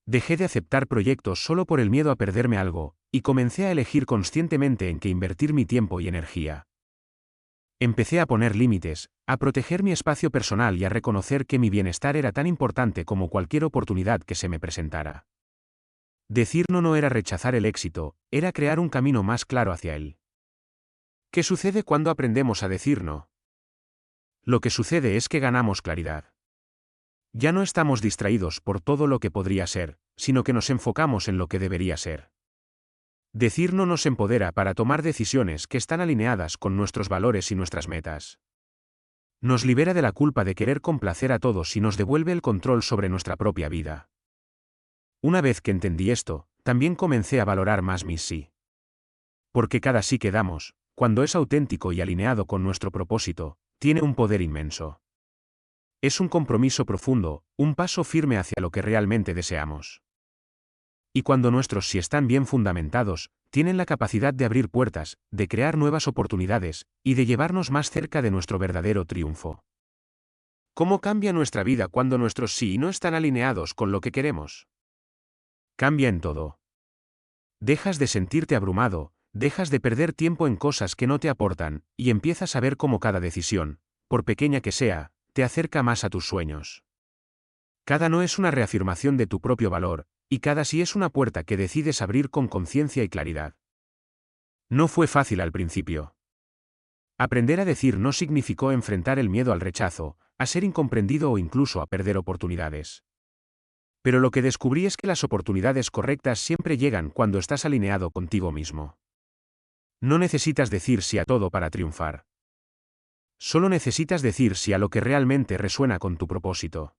Dejé de aceptar proyectos solo por el miedo a perderme algo, y comencé a elegir conscientemente en qué invertir mi tiempo y energía. Empecé a poner límites, a proteger mi espacio personal y a reconocer que mi bienestar era tan importante como cualquier oportunidad que se me presentara. Decir no no era rechazar el éxito, era crear un camino más claro hacia él. ¿Qué sucede cuando aprendemos a decir no? Lo que sucede es que ganamos claridad. Ya no estamos distraídos por todo lo que podría ser, sino que nos enfocamos en lo que debería ser. Decir no nos empodera para tomar decisiones que están alineadas con nuestros valores y nuestras metas. Nos libera de la culpa de querer complacer a todos y nos devuelve el control sobre nuestra propia vida. Una vez que entendí esto, también comencé a valorar más mis sí. Porque cada sí que damos, cuando es auténtico y alineado con nuestro propósito, tiene un poder inmenso. Es un compromiso profundo, un paso firme hacia lo que realmente deseamos. Y cuando nuestros sí están bien fundamentados, tienen la capacidad de abrir puertas, de crear nuevas oportunidades, y de llevarnos más cerca de nuestro verdadero triunfo. ¿Cómo cambia nuestra vida cuando nuestros sí no están alineados con lo que queremos? Cambia en todo. Dejas de sentirte abrumado, dejas de perder tiempo en cosas que no te aportan, y empiezas a ver cómo cada decisión, por pequeña que sea, te acerca más a tus sueños. Cada no es una reafirmación de tu propio valor, y cada sí es una puerta que decides abrir con conciencia y claridad. No fue fácil al principio. Aprender a decir no significó enfrentar el miedo al rechazo, a ser incomprendido o incluso a perder oportunidades. Pero lo que descubrí es que las oportunidades correctas siempre llegan cuando estás alineado contigo mismo. No necesitas decir sí a todo para triunfar. Solo necesitas decir sí a lo que realmente resuena con tu propósito.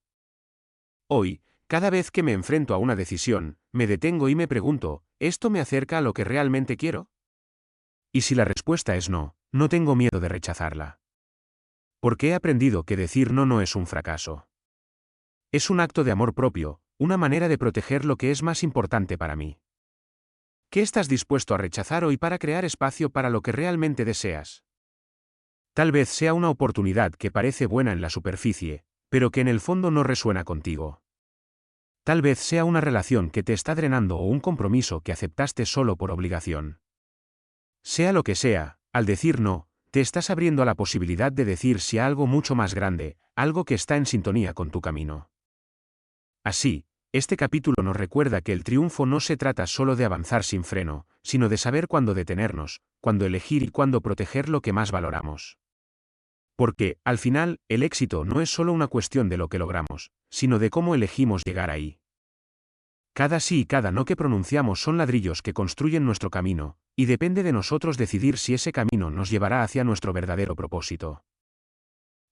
Hoy, cada vez que me enfrento a una decisión, me detengo y me pregunto: ¿esto me acerca a lo que realmente quiero? Y si la respuesta es no, no tengo miedo de rechazarla. Porque he aprendido que decir no no es un fracaso. Es un acto de amor propio, una manera de proteger lo que es más importante para mí. ¿Qué estás dispuesto a rechazar hoy para crear espacio para lo que realmente deseas? Tal vez sea una oportunidad que parece buena en la superficie, pero que en el fondo no resuena contigo. Tal vez sea una relación que te está drenando o un compromiso que aceptaste solo por obligación. Sea lo que sea, al decir no, te estás abriendo a la posibilidad de decir sí a algo mucho más grande, algo que está en sintonía con tu camino. Así, este capítulo nos recuerda que el triunfo no se trata solo de avanzar sin freno, sino de saber cuándo detenernos, cuándo elegir y cuándo proteger lo que más valoramos. Porque, al final, el éxito no es solo una cuestión de lo que logramos, sino de cómo elegimos llegar ahí. Cada sí y cada no que pronunciamos son ladrillos que construyen nuestro camino, y depende de nosotros decidir si ese camino nos llevará hacia nuestro verdadero propósito.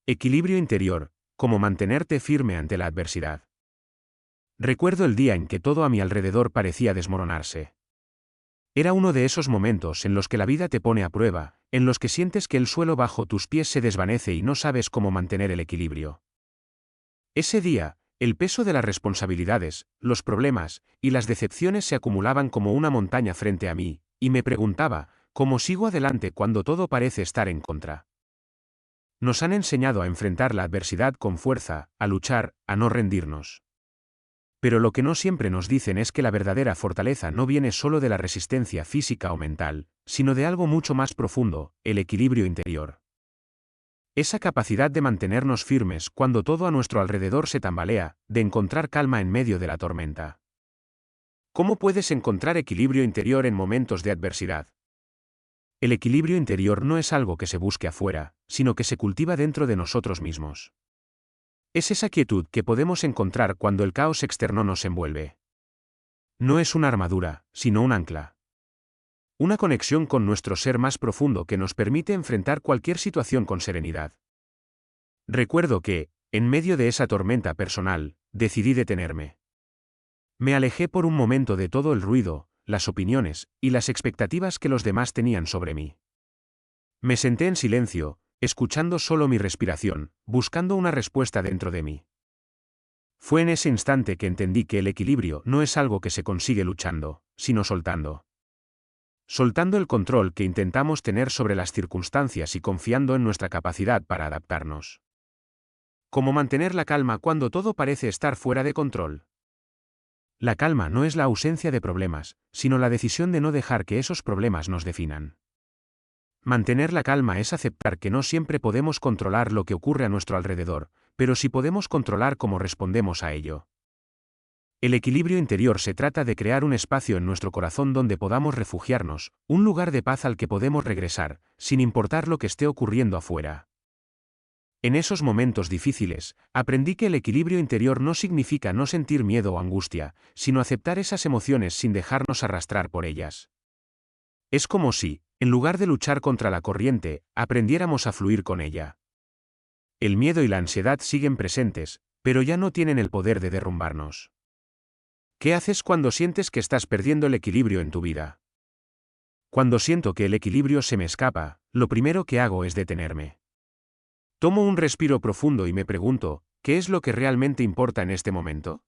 Equilibrio interior, cómo mantenerte firme ante la adversidad. Recuerdo el día en que todo a mi alrededor parecía desmoronarse. Era uno de esos momentos en los que la vida te pone a prueba, en los que sientes que el suelo bajo tus pies se desvanece y no sabes cómo mantener el equilibrio. Ese día, el peso de las responsabilidades, los problemas y las decepciones se acumulaban como una montaña frente a mí, y me preguntaba: ¿cómo sigo adelante cuando todo parece estar en contra? Nos han enseñado a enfrentar la adversidad con fuerza, a luchar, a no rendirnos. Pero lo que no siempre nos dicen es que la verdadera fortaleza no viene solo de la resistencia física o mental, sino de algo mucho más profundo, el equilibrio interior. Esa capacidad de mantenernos firmes cuando todo a nuestro alrededor se tambalea, de encontrar calma en medio de la tormenta. ¿Cómo puedes encontrar equilibrio interior en momentos de adversidad? El equilibrio interior no es algo que se busque afuera, sino que se cultiva dentro de nosotros mismos. Es esa quietud que podemos encontrar cuando el caos externo nos envuelve. No es una armadura, sino un ancla. Una conexión con nuestro ser más profundo que nos permite enfrentar cualquier situación con serenidad. Recuerdo que, en medio de esa tormenta personal, decidí detenerme. Me alejé por un momento de todo el ruido, las opiniones y las expectativas que los demás tenían sobre mí. Me senté en silencio, escuchando solo mi respiración, buscando una respuesta dentro de mí. Fue en ese instante que entendí que el equilibrio no es algo que se consigue luchando, sino soltando. Soltando el control que intentamos tener sobre las circunstancias y confiando en nuestra capacidad para adaptarnos. ¿Cómo mantener la calma cuando todo parece estar fuera de control? La calma no es la ausencia de problemas, sino la decisión de no dejar que esos problemas nos definan. Mantener la calma es aceptar que no siempre podemos controlar lo que ocurre a nuestro alrededor, pero sí podemos controlar cómo respondemos a ello. El equilibrio interior se trata de crear un espacio en nuestro corazón donde podamos refugiarnos, un lugar de paz al que podemos regresar, sin importar lo que esté ocurriendo afuera. En esos momentos difíciles, aprendí que el equilibrio interior no significa no sentir miedo o angustia, sino aceptar esas emociones sin dejarnos arrastrar por ellas. Es como si, en lugar de luchar contra la corriente, aprendiéramos a fluir con ella. El miedo y la ansiedad siguen presentes, pero ya no tienen el poder de derrumbarnos. ¿Qué haces cuando sientes que estás perdiendo el equilibrio en tu vida? Cuando siento que el equilibrio se me escapa, lo primero que hago es detenerme. Tomo un respiro profundo y me pregunto, ¿qué es lo que realmente importa en este momento?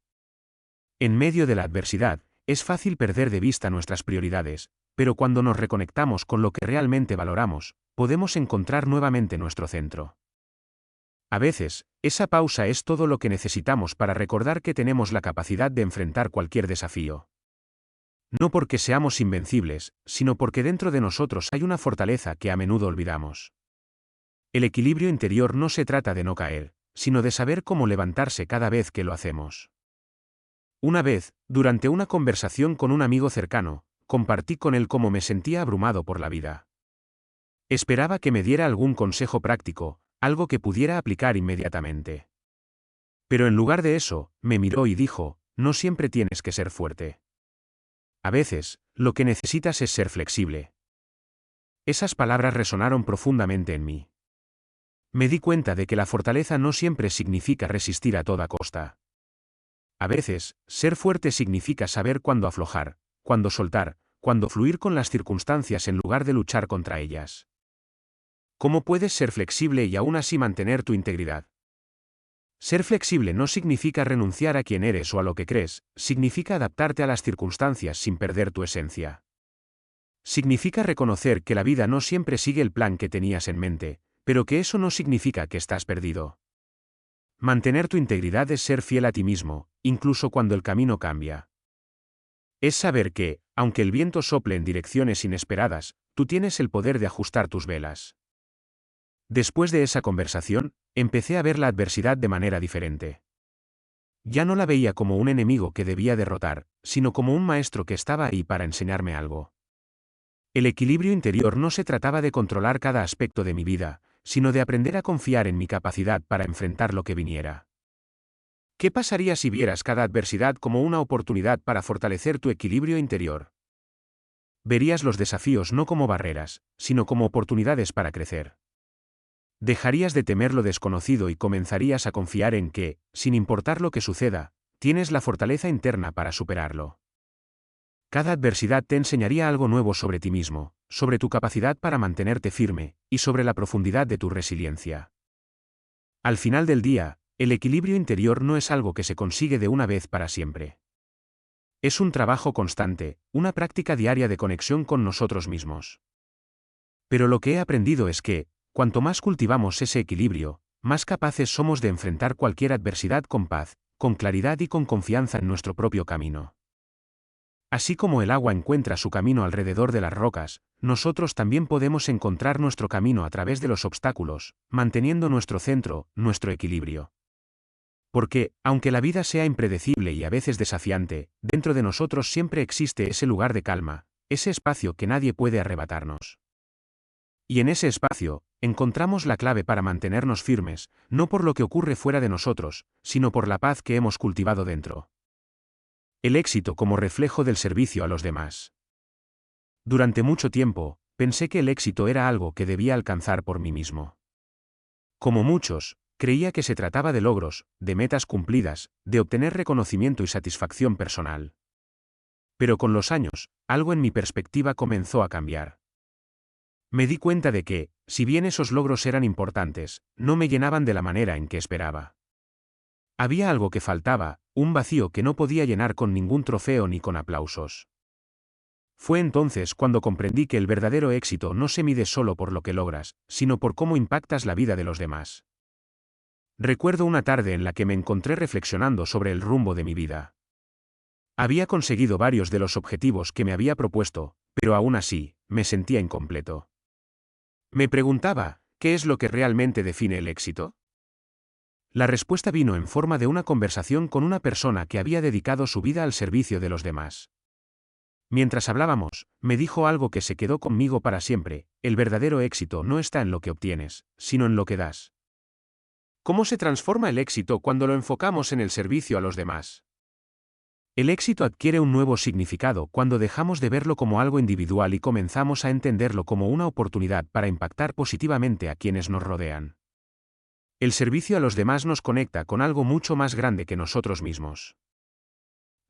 En medio de la adversidad, es fácil perder de vista nuestras prioridades, pero cuando nos reconectamos con lo que realmente valoramos, podemos encontrar nuevamente nuestro centro. A veces, esa pausa es todo lo que necesitamos para recordar que tenemos la capacidad de enfrentar cualquier desafío. No porque seamos invencibles, sino porque dentro de nosotros hay una fortaleza que a menudo olvidamos. El equilibrio interior no se trata de no caer, sino de saber cómo levantarse cada vez que lo hacemos. Una vez, durante una conversación con un amigo cercano, compartí con él cómo me sentía abrumado por la vida. Esperaba que me diera algún consejo práctico, algo que pudiera aplicar inmediatamente. Pero en lugar de eso, me miró y dijo, no siempre tienes que ser fuerte. A veces, lo que necesitas es ser flexible. Esas palabras resonaron profundamente en mí. Me di cuenta de que la fortaleza no siempre significa resistir a toda costa. A veces, ser fuerte significa saber cuándo aflojar, cuándo soltar, cuándo fluir con las circunstancias en lugar de luchar contra ellas. ¿Cómo puedes ser flexible y aún así mantener tu integridad? Ser flexible no significa renunciar a quien eres o a lo que crees, significa adaptarte a las circunstancias sin perder tu esencia. Significa reconocer que la vida no siempre sigue el plan que tenías en mente, pero que eso no significa que estás perdido. Mantener tu integridad es ser fiel a ti mismo, incluso cuando el camino cambia. Es saber que, aunque el viento sople en direcciones inesperadas, tú tienes el poder de ajustar tus velas. Después de esa conversación, empecé a ver la adversidad de manera diferente. Ya no la veía como un enemigo que debía derrotar, sino como un maestro que estaba ahí para enseñarme algo. El equilibrio interior no se trataba de controlar cada aspecto de mi vida, sino de aprender a confiar en mi capacidad para enfrentar lo que viniera. ¿Qué pasaría si vieras cada adversidad como una oportunidad para fortalecer tu equilibrio interior? Verías los desafíos no como barreras, sino como oportunidades para crecer. Dejarías de temer lo desconocido y comenzarías a confiar en que, sin importar lo que suceda, tienes la fortaleza interna para superarlo. Cada adversidad te enseñaría algo nuevo sobre ti mismo, sobre tu capacidad para mantenerte firme, y sobre la profundidad de tu resiliencia. Al final del día, el equilibrio interior no es algo que se consigue de una vez para siempre. Es un trabajo constante, una práctica diaria de conexión con nosotros mismos. Pero lo que he aprendido es que, cuanto más cultivamos ese equilibrio, más capaces somos de enfrentar cualquier adversidad con paz, con claridad y con confianza en nuestro propio camino. Así como el agua encuentra su camino alrededor de las rocas, nosotros también podemos encontrar nuestro camino a través de los obstáculos, manteniendo nuestro centro, nuestro equilibrio. Porque, aunque la vida sea impredecible y a veces desafiante, dentro de nosotros siempre existe ese lugar de calma, ese espacio que nadie puede arrebatarnos. Y en ese espacio, encontramos la clave para mantenernos firmes, no por lo que ocurre fuera de nosotros, sino por la paz que hemos cultivado dentro. El éxito como reflejo del servicio a los demás. Durante mucho tiempo, pensé que el éxito era algo que debía alcanzar por mí mismo. Como muchos, creía que se trataba de logros, de metas cumplidas, de obtener reconocimiento y satisfacción personal. Pero con los años, algo en mi perspectiva comenzó a cambiar. Me di cuenta de que, si bien esos logros eran importantes, no me llenaban de la manera en que esperaba. Había algo que faltaba, un vacío que no podía llenar con ningún trofeo ni con aplausos. Fue entonces cuando comprendí que el verdadero éxito no se mide solo por lo que logras, sino por cómo impactas la vida de los demás. Recuerdo una tarde en la que me encontré reflexionando sobre el rumbo de mi vida. Había conseguido varios de los objetivos que me había propuesto, pero aún así, me sentía incompleto. Me preguntaba, ¿qué es lo que realmente define el éxito? La respuesta vino en forma de una conversación con una persona que había dedicado su vida al servicio de los demás. Mientras hablábamos, me dijo algo que se quedó conmigo para siempre: el verdadero éxito no está en lo que obtienes, sino en lo que das. ¿Cómo se transforma el éxito cuando lo enfocamos en el servicio a los demás? El éxito adquiere un nuevo significado cuando dejamos de verlo como algo individual y comenzamos a entenderlo como una oportunidad para impactar positivamente a quienes nos rodean. El servicio a los demás nos conecta con algo mucho más grande que nosotros mismos.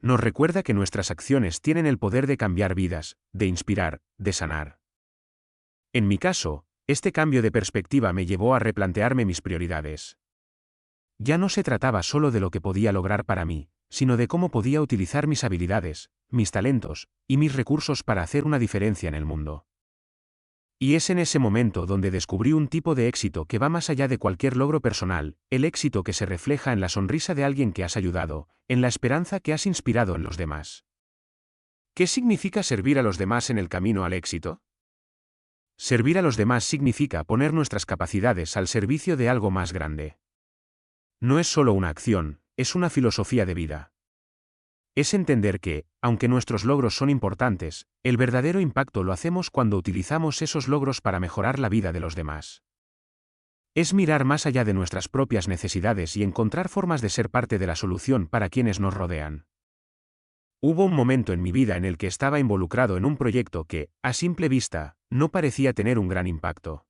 Nos recuerda que nuestras acciones tienen el poder de cambiar vidas, de inspirar, de sanar. En mi caso, este cambio de perspectiva me llevó a replantearme mis prioridades. Ya no se trataba solo de lo que podía lograr para mí, sino de cómo podía utilizar mis habilidades, mis talentos y mis recursos para hacer una diferencia en el mundo. Y es en ese momento donde descubrí un tipo de éxito que va más allá de cualquier logro personal, el éxito que se refleja en la sonrisa de alguien que has ayudado, en la esperanza que has inspirado en los demás. ¿Qué significa servir a los demás en el camino al éxito? Servir a los demás significa poner nuestras capacidades al servicio de algo más grande. No es solo una acción, es una filosofía de vida. Es entender que, aunque nuestros logros son importantes, el verdadero impacto lo hacemos cuando utilizamos esos logros para mejorar la vida de los demás. Es mirar más allá de nuestras propias necesidades y encontrar formas de ser parte de la solución para quienes nos rodean. Hubo un momento en mi vida en el que estaba involucrado en un proyecto que, a simple vista, no parecía tener un gran impacto.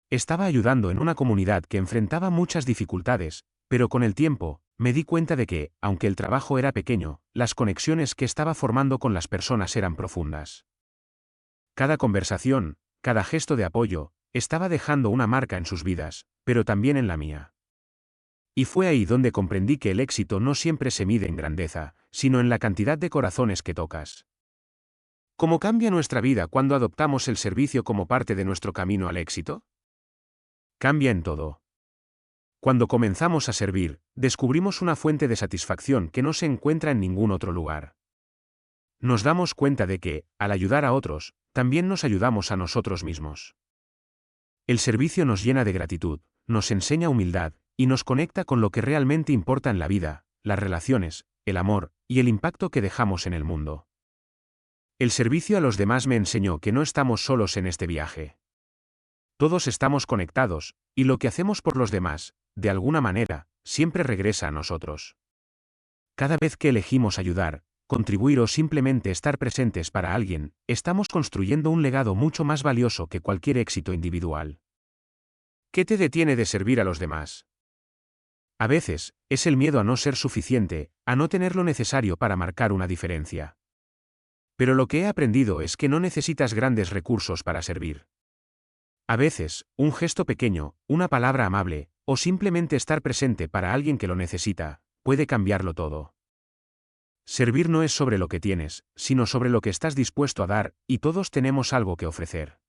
Estaba ayudando en una comunidad que enfrentaba muchas dificultades, pero con el tiempo, me di cuenta de que, aunque el trabajo era pequeño, las conexiones que estaba formando con las personas eran profundas. Cada conversación, cada gesto de apoyo, estaba dejando una marca en sus vidas, pero también en la mía. Y fue ahí donde comprendí que el éxito no siempre se mide en grandeza, sino en la cantidad de corazones que tocas. ¿Cómo cambia nuestra vida cuando adoptamos el servicio como parte de nuestro camino al éxito? Cambia en todo. Cuando comenzamos a servir, descubrimos una fuente de satisfacción que no se encuentra en ningún otro lugar. Nos damos cuenta de que, al ayudar a otros, también nos ayudamos a nosotros mismos. El servicio nos llena de gratitud, nos enseña humildad, y nos conecta con lo que realmente importa en la vida, las relaciones, el amor, y el impacto que dejamos en el mundo. El servicio a los demás me enseñó que no estamos solos en este viaje. Todos estamos conectados, y lo que hacemos por los demás, de alguna manera, siempre regresa a nosotros. Cada vez que elegimos ayudar, contribuir o simplemente estar presentes para alguien, estamos construyendo un legado mucho más valioso que cualquier éxito individual. ¿Qué te detiene de servir a los demás? A veces, es el miedo a no ser suficiente, a no tener lo necesario para marcar una diferencia. Pero lo que he aprendido es que no necesitas grandes recursos para servir. A veces, un gesto pequeño, una palabra amable, o simplemente estar presente para alguien que lo necesita, puede cambiarlo todo. Servir no es sobre lo que tienes, sino sobre lo que estás dispuesto a dar, y todos tenemos algo que ofrecer.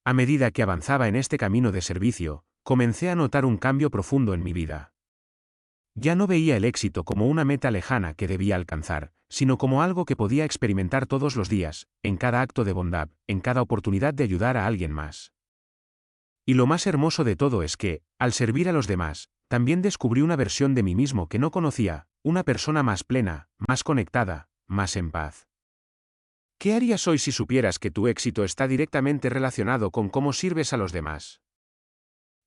A medida que avanzaba en este camino de servicio, comencé a notar un cambio profundo en mi vida. Ya no veía el éxito como una meta lejana que debía alcanzar, sino como algo que podía experimentar todos los días, en cada acto de bondad, en cada oportunidad de ayudar a alguien más. Y lo más hermoso de todo es que, al servir a los demás, también descubrí una versión de mí mismo que no conocía, una persona más plena, más conectada, más en paz. ¿Qué harías hoy si supieras que tu éxito está directamente relacionado con cómo sirves a los demás?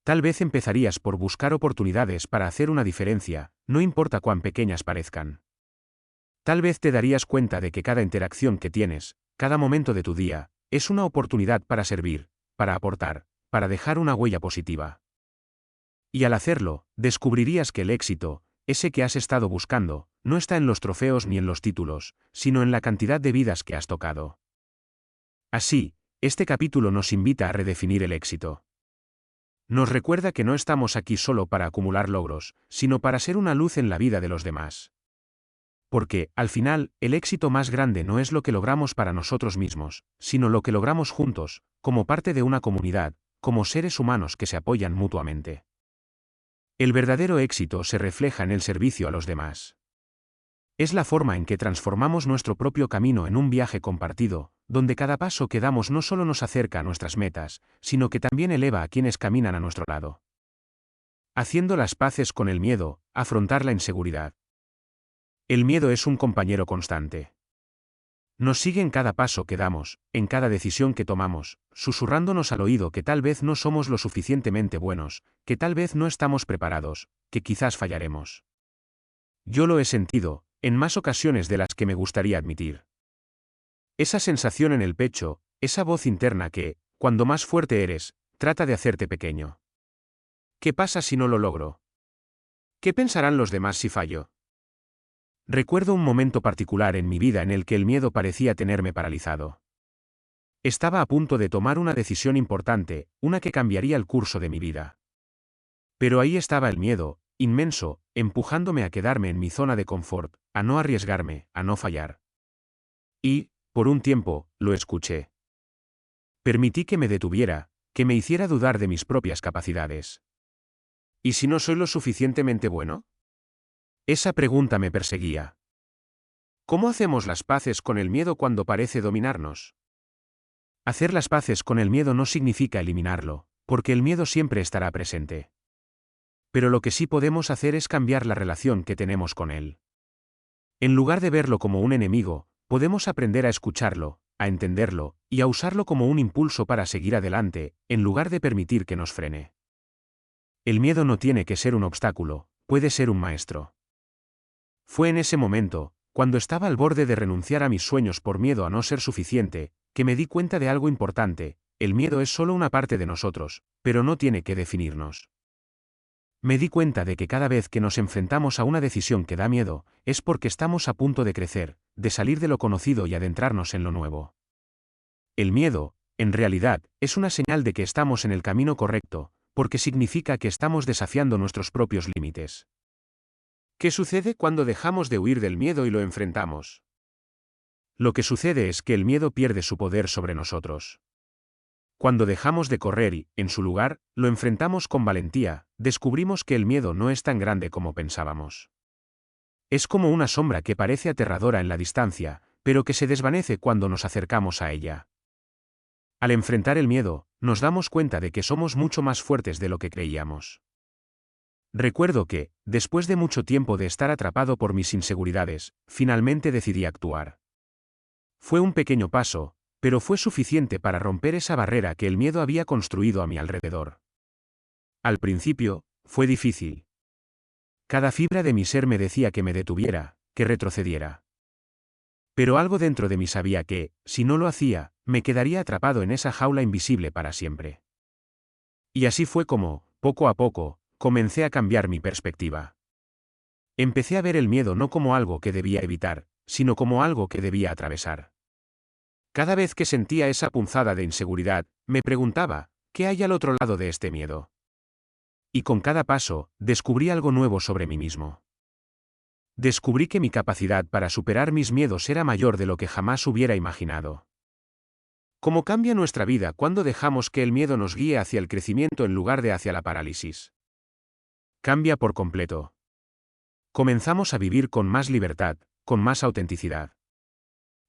Tal vez empezarías por buscar oportunidades para hacer una diferencia, no importa cuán pequeñas parezcan. Tal vez te darías cuenta de que cada interacción que tienes, cada momento de tu día, es una oportunidad para servir, para aportar, para dejar una huella positiva. Y al hacerlo, descubrirías que el éxito, ese que has estado buscando, no está en los trofeos ni en los títulos, sino en la cantidad de vidas que has tocado. Así, este capítulo nos invita a redefinir el éxito. Nos recuerda que no estamos aquí solo para acumular logros, sino para ser una luz en la vida de los demás. Porque, al final, el éxito más grande no es lo que logramos para nosotros mismos, sino lo que logramos juntos, como parte de una comunidad, como seres humanos que se apoyan mutuamente. El verdadero éxito se refleja en el servicio a los demás. Es la forma en que transformamos nuestro propio camino en un viaje compartido, donde cada paso que damos no solo nos acerca a nuestras metas, sino que también eleva a quienes caminan a nuestro lado. Haciendo las paces con el miedo, afrontar la inseguridad. El miedo es un compañero constante. Nos sigue en cada paso que damos, en cada decisión que tomamos, susurrándonos al oído que tal vez no somos lo suficientemente buenos, que tal vez no estamos preparados, que quizás fallaremos. Yo lo he sentido, en más ocasiones de las que me gustaría admitir. Esa sensación en el pecho, esa voz interna que, cuando más fuerte eres, trata de hacerte pequeño. ¿Qué pasa si no lo logro? ¿Qué pensarán los demás si fallo? Recuerdo un momento particular en mi vida en el que el miedo parecía tenerme paralizado. Estaba a punto de tomar una decisión importante, una que cambiaría el curso de mi vida. Pero ahí estaba el miedo, inmenso, empujándome a quedarme en mi zona de confort, a no arriesgarme, a no fallar. Y, por un tiempo, lo escuché. Permití que me detuviera, que me hiciera dudar de mis propias capacidades. ¿Y si no soy lo suficientemente bueno? Esa pregunta me perseguía. ¿Cómo hacemos las paces con el miedo cuando parece dominarnos? Hacer las paces con el miedo no significa eliminarlo, porque el miedo siempre estará presente. Pero lo que sí podemos hacer es cambiar la relación que tenemos con él. En lugar de verlo como un enemigo, podemos aprender a escucharlo, a entenderlo, y a usarlo como un impulso para seguir adelante, en lugar de permitir que nos frene. El miedo no tiene que ser un obstáculo, puede ser un maestro. Fue en ese momento, cuando estaba al borde de renunciar a mis sueños por miedo a no ser suficiente, que me di cuenta de algo importante: el miedo es solo una parte de nosotros, pero no tiene que definirnos. Me di cuenta de que cada vez que nos enfrentamos a una decisión que da miedo, es porque estamos a punto de crecer, de salir de lo conocido y adentrarnos en lo nuevo. El miedo, en realidad, es una señal de que estamos en el camino correcto, porque significa que estamos desafiando nuestros propios límites. ¿Qué sucede cuando dejamos de huir del miedo y lo enfrentamos? Lo que sucede es que el miedo pierde su poder sobre nosotros. Cuando dejamos de correr y, en su lugar, lo enfrentamos con valentía, descubrimos que el miedo no es tan grande como pensábamos. Es como una sombra que parece aterradora en la distancia, pero que se desvanece cuando nos acercamos a ella. Al enfrentar el miedo, nos damos cuenta de que somos mucho más fuertes de lo que creíamos. Recuerdo que, después de mucho tiempo de estar atrapado por mis inseguridades, finalmente decidí actuar. Fue un pequeño paso, pero fue suficiente para romper esa barrera que el miedo había construido a mi alrededor. Al principio, fue difícil. Cada fibra de mi ser me decía que me detuviera, que retrocediera. Pero algo dentro de mí sabía que, si no lo hacía, me quedaría atrapado en esa jaula invisible para siempre. Y así fue como, poco a poco, comencé a cambiar mi perspectiva. Empecé a ver el miedo no como algo que debía evitar, sino como algo que debía atravesar. Cada vez que sentía esa punzada de inseguridad, me preguntaba, ¿qué hay al otro lado de este miedo? Y con cada paso, descubrí algo nuevo sobre mí mismo. Descubrí que mi capacidad para superar mis miedos era mayor de lo que jamás hubiera imaginado. ¿Cómo cambia nuestra vida cuando dejamos que el miedo nos guíe hacia el crecimiento en lugar de hacia la parálisis? Cambia por completo. Comenzamos a vivir con más libertad, con más autenticidad.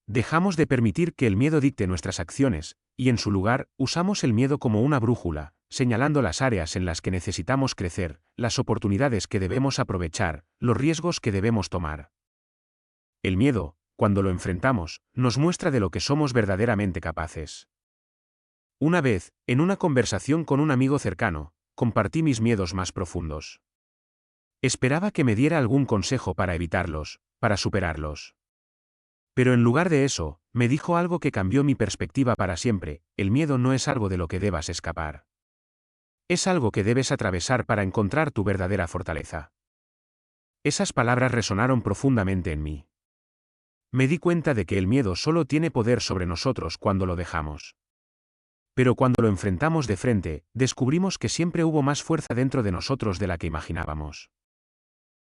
Dejamos de permitir que el miedo dicte nuestras acciones, y en su lugar, usamos el miedo como una brújula, señalando las áreas en las que necesitamos crecer, las oportunidades que debemos aprovechar, los riesgos que debemos tomar. El miedo, cuando lo enfrentamos, nos muestra de lo que somos verdaderamente capaces. Una vez, en una conversación con un amigo cercano, compartí mis miedos más profundos. Esperaba que me diera algún consejo para evitarlos, para superarlos. Pero en lugar de eso, me dijo algo que cambió mi perspectiva para siempre: el miedo no es algo de lo que debas escapar. Es algo que debes atravesar para encontrar tu verdadera fortaleza. Esas palabras resonaron profundamente en mí. Me di cuenta de que el miedo solo tiene poder sobre nosotros cuando lo dejamos. Pero cuando lo enfrentamos de frente, descubrimos que siempre hubo más fuerza dentro de nosotros de la que imaginábamos.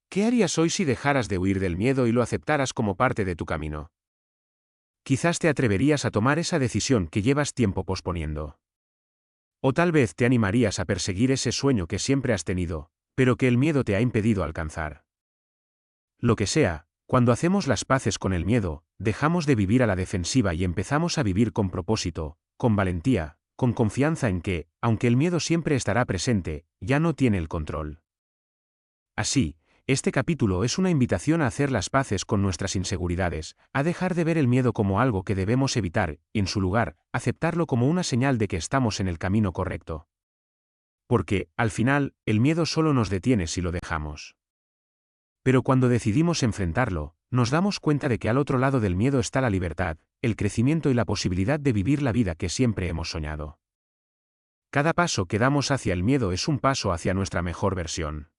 ¿Qué harías hoy si dejaras de huir del miedo y lo aceptaras como parte de tu camino? Quizás te atreverías a tomar esa decisión que llevas tiempo posponiendo. O tal vez te animarías a perseguir ese sueño que siempre has tenido, pero que el miedo te ha impedido alcanzar. Lo que sea, cuando hacemos las paces con el miedo, dejamos de vivir a la defensiva y empezamos a vivir con propósito, con valentía, con confianza en que, aunque el miedo siempre estará presente, ya no tiene el control. Así, este capítulo es una invitación a hacer las paces con nuestras inseguridades, a dejar de ver el miedo como algo que debemos evitar, y en su lugar, aceptarlo como una señal de que estamos en el camino correcto. Porque, al final, el miedo solo nos detiene si lo dejamos. Pero cuando decidimos enfrentarlo, nos damos cuenta de que al otro lado del miedo está la libertad, el crecimiento y la posibilidad de vivir la vida que siempre hemos soñado. Cada paso que damos hacia el miedo es un paso hacia nuestra mejor versión.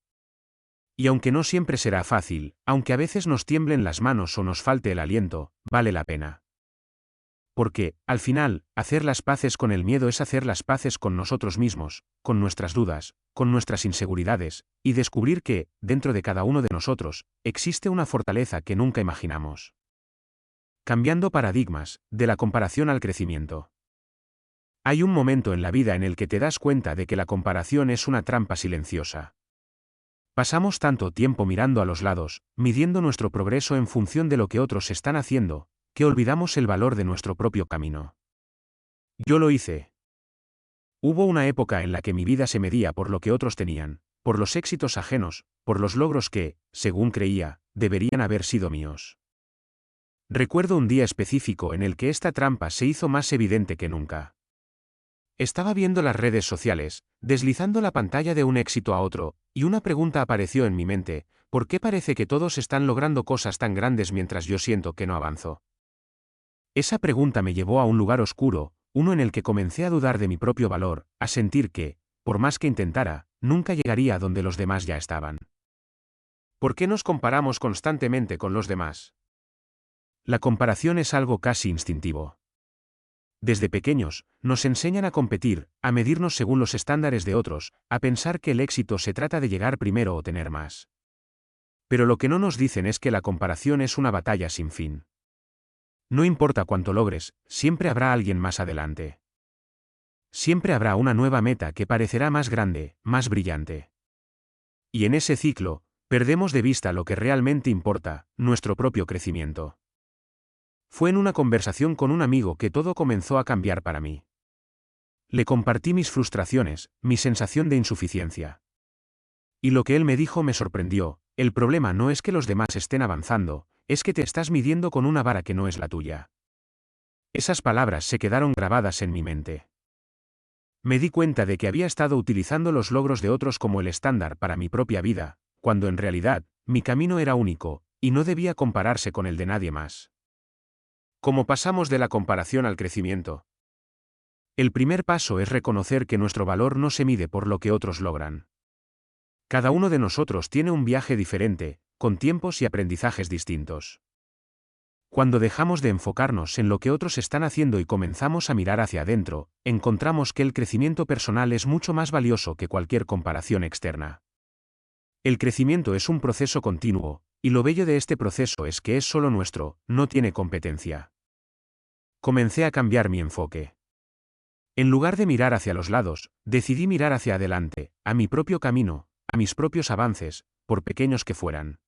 Y aunque no siempre será fácil, aunque a veces nos tiemblen las manos o nos falte el aliento, vale la pena. Porque, al final, hacer las paces con el miedo es hacer las paces con nosotros mismos, con nuestras dudas, con nuestras inseguridades, y descubrir que, dentro de cada uno de nosotros, existe una fortaleza que nunca imaginamos. Cambiando paradigmas, de la comparación al crecimiento. Hay un momento en la vida en el que te das cuenta de que la comparación es una trampa silenciosa. Pasamos tanto tiempo mirando a los lados, midiendo nuestro progreso en función de lo que otros están haciendo, que olvidamos el valor de nuestro propio camino. Yo lo hice. Hubo una época en la que mi vida se medía por lo que otros tenían, por los éxitos ajenos, por los logros que, según creía, deberían haber sido míos. Recuerdo un día específico en el que esta trampa se hizo más evidente que nunca. Estaba viendo las redes sociales, deslizando la pantalla de un éxito a otro, y una pregunta apareció en mi mente: ¿por qué parece que todos están logrando cosas tan grandes mientras yo siento que no avanzo? Esa pregunta me llevó a un lugar oscuro, uno en el que comencé a dudar de mi propio valor, a sentir que, por más que intentara, nunca llegaría a donde los demás ya estaban. ¿Por qué nos comparamos constantemente con los demás? La comparación es algo casi instintivo. Desde pequeños, nos enseñan a competir, a medirnos según los estándares de otros, a pensar que el éxito se trata de llegar primero o tener más. Pero lo que no nos dicen es que la comparación es una batalla sin fin. No importa cuánto logres, siempre habrá alguien más adelante. Siempre habrá una nueva meta que parecerá más grande, más brillante. Y en ese ciclo, perdemos de vista lo que realmente importa: nuestro propio crecimiento. Fue en una conversación con un amigo que todo comenzó a cambiar para mí. Le compartí mis frustraciones, mi sensación de insuficiencia. Y lo que él me dijo me sorprendió: el problema no es que los demás estén avanzando, es que te estás midiendo con una vara que no es la tuya. Esas palabras se quedaron grabadas en mi mente. Me di cuenta de que había estado utilizando los logros de otros como el estándar para mi propia vida, cuando en realidad, mi camino era único, y no debía compararse con el de nadie más. ¿Cómo pasamos de la comparación al crecimiento? El primer paso es reconocer que nuestro valor no se mide por lo que otros logran. Cada uno de nosotros tiene un viaje diferente, con tiempos y aprendizajes distintos. Cuando dejamos de enfocarnos en lo que otros están haciendo y comenzamos a mirar hacia adentro, encontramos que el crecimiento personal es mucho más valioso que cualquier comparación externa. El crecimiento es un proceso continuo, y lo bello de este proceso es que es solo nuestro, no tiene competencia. Comencé a cambiar mi enfoque. En lugar de mirar hacia los lados, decidí mirar hacia adelante, a mi propio camino, a mis propios avances, por pequeños que fueran.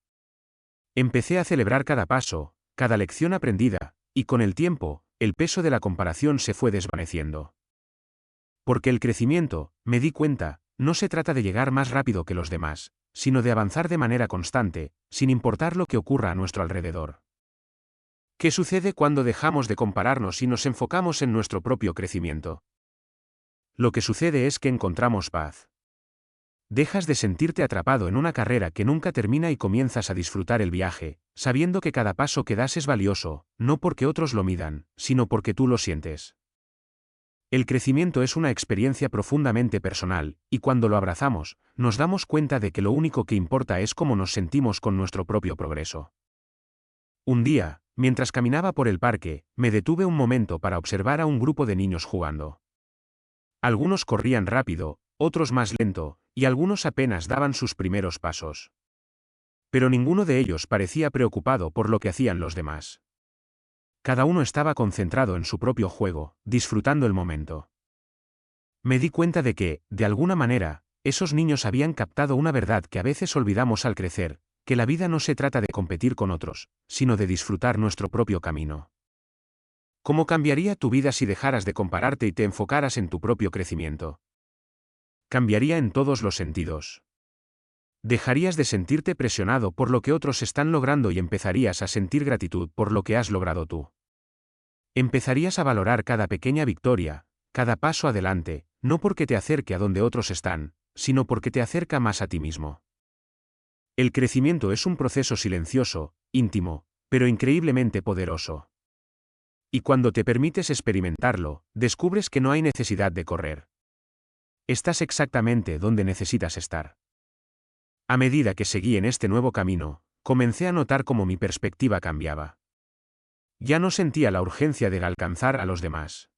Empecé a celebrar cada paso, cada lección aprendida, y con el tiempo, el peso de la comparación se fue desvaneciendo. Porque el crecimiento, me di cuenta, no se trata de llegar más rápido que los demás, sino de avanzar de manera constante, sin importar lo que ocurra a nuestro alrededor. ¿Qué sucede cuando dejamos de compararnos y nos enfocamos en nuestro propio crecimiento? Lo que sucede es que encontramos paz. Dejas de sentirte atrapado en una carrera que nunca termina y comienzas a disfrutar el viaje, sabiendo que cada paso que das es valioso, no porque otros lo midan, sino porque tú lo sientes. El crecimiento es una experiencia profundamente personal, y cuando lo abrazamos, nos damos cuenta de que lo único que importa es cómo nos sentimos con nuestro propio progreso. Un día, mientras caminaba por el parque, me detuve un momento para observar a un grupo de niños jugando. Algunos corrían rápido, otros más lento, y algunos apenas daban sus primeros pasos. Pero ninguno de ellos parecía preocupado por lo que hacían los demás. Cada uno estaba concentrado en su propio juego, disfrutando el momento. Me di cuenta de que, de alguna manera, esos niños habían captado una verdad que a veces olvidamos al crecer, que la vida no se trata de competir con otros, sino de disfrutar nuestro propio camino. ¿Cómo cambiaría tu vida si dejaras de compararte y te enfocaras en tu propio crecimiento? Cambiaría en todos los sentidos. Dejarías de sentirte presionado por lo que otros están logrando y empezarías a sentir gratitud por lo que has logrado tú. Empezarías a valorar cada pequeña victoria, cada paso adelante, no porque te acerque a donde otros están, sino porque te acerca más a ti mismo. El crecimiento es un proceso silencioso, íntimo, pero increíblemente poderoso. Y cuando te permites experimentarlo, descubres que no hay necesidad de correr. Estás exactamente donde necesitas estar. A medida que seguí en este nuevo camino, comencé a notar cómo mi perspectiva cambiaba. Ya no sentía la urgencia de alcanzar a los demás.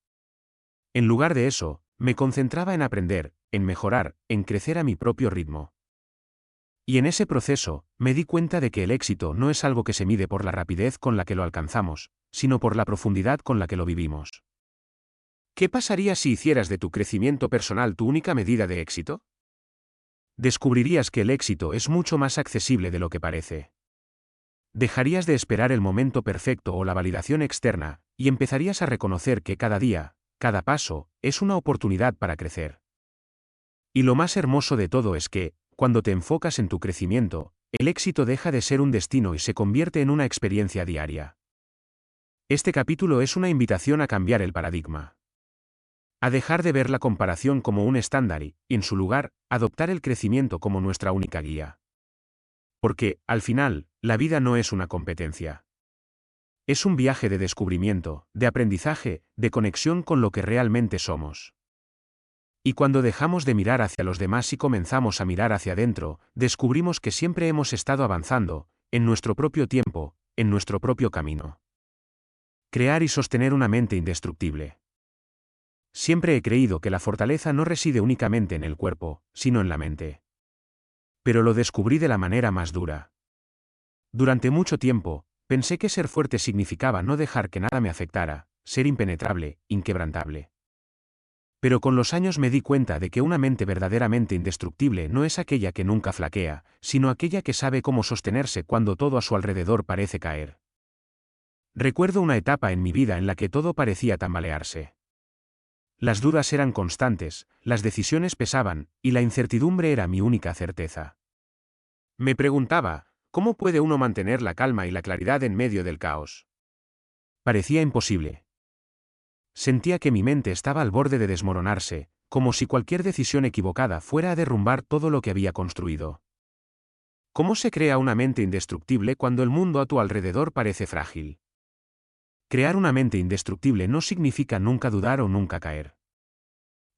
En lugar de eso, me concentraba en aprender, en mejorar, en crecer a mi propio ritmo. Y en ese proceso, me di cuenta de que el éxito no es algo que se mide por la rapidez con la que lo alcanzamos, sino por la profundidad con la que lo vivimos. ¿Qué pasaría si hicieras de tu crecimiento personal tu única medida de éxito? Descubrirías que el éxito es mucho más accesible de lo que parece. Dejarías de esperar el momento perfecto o la validación externa, y empezarías a reconocer que cada día, cada paso, es una oportunidad para crecer. Y lo más hermoso de todo es que, cuando te enfocas en tu crecimiento, el éxito deja de ser un destino y se convierte en una experiencia diaria. Este capítulo es una invitación a cambiar el paradigma. A dejar de ver la comparación como un estándar y, en su lugar, adoptar el crecimiento como nuestra única guía. Porque, al final, la vida no es una competencia. Es un viaje de descubrimiento, de aprendizaje, de conexión con lo que realmente somos. Y cuando dejamos de mirar hacia los demás y comenzamos a mirar hacia adentro, descubrimos que siempre hemos estado avanzando, en nuestro propio tiempo, en nuestro propio camino. Crear y sostener una mente indestructible. Siempre he creído que la fortaleza no reside únicamente en el cuerpo, sino en la mente. Pero lo descubrí de la manera más dura. Durante mucho tiempo, pensé que ser fuerte significaba no dejar que nada me afectara, ser impenetrable, inquebrantable. Pero con los años me di cuenta de que una mente verdaderamente indestructible no es aquella que nunca flaquea, sino aquella que sabe cómo sostenerse cuando todo a su alrededor parece caer. Recuerdo una etapa en mi vida en la que todo parecía tambalearse. Las dudas eran constantes, las decisiones pesaban, y la incertidumbre era mi única certeza. Me preguntaba, ¿cómo puede uno mantener la calma y la claridad en medio del caos? Parecía imposible. Sentía que mi mente estaba al borde de desmoronarse, como si cualquier decisión equivocada fuera a derrumbar todo lo que había construido. ¿Cómo se crea una mente indestructible cuando el mundo a tu alrededor parece frágil? Crear una mente indestructible no significa nunca dudar o nunca caer.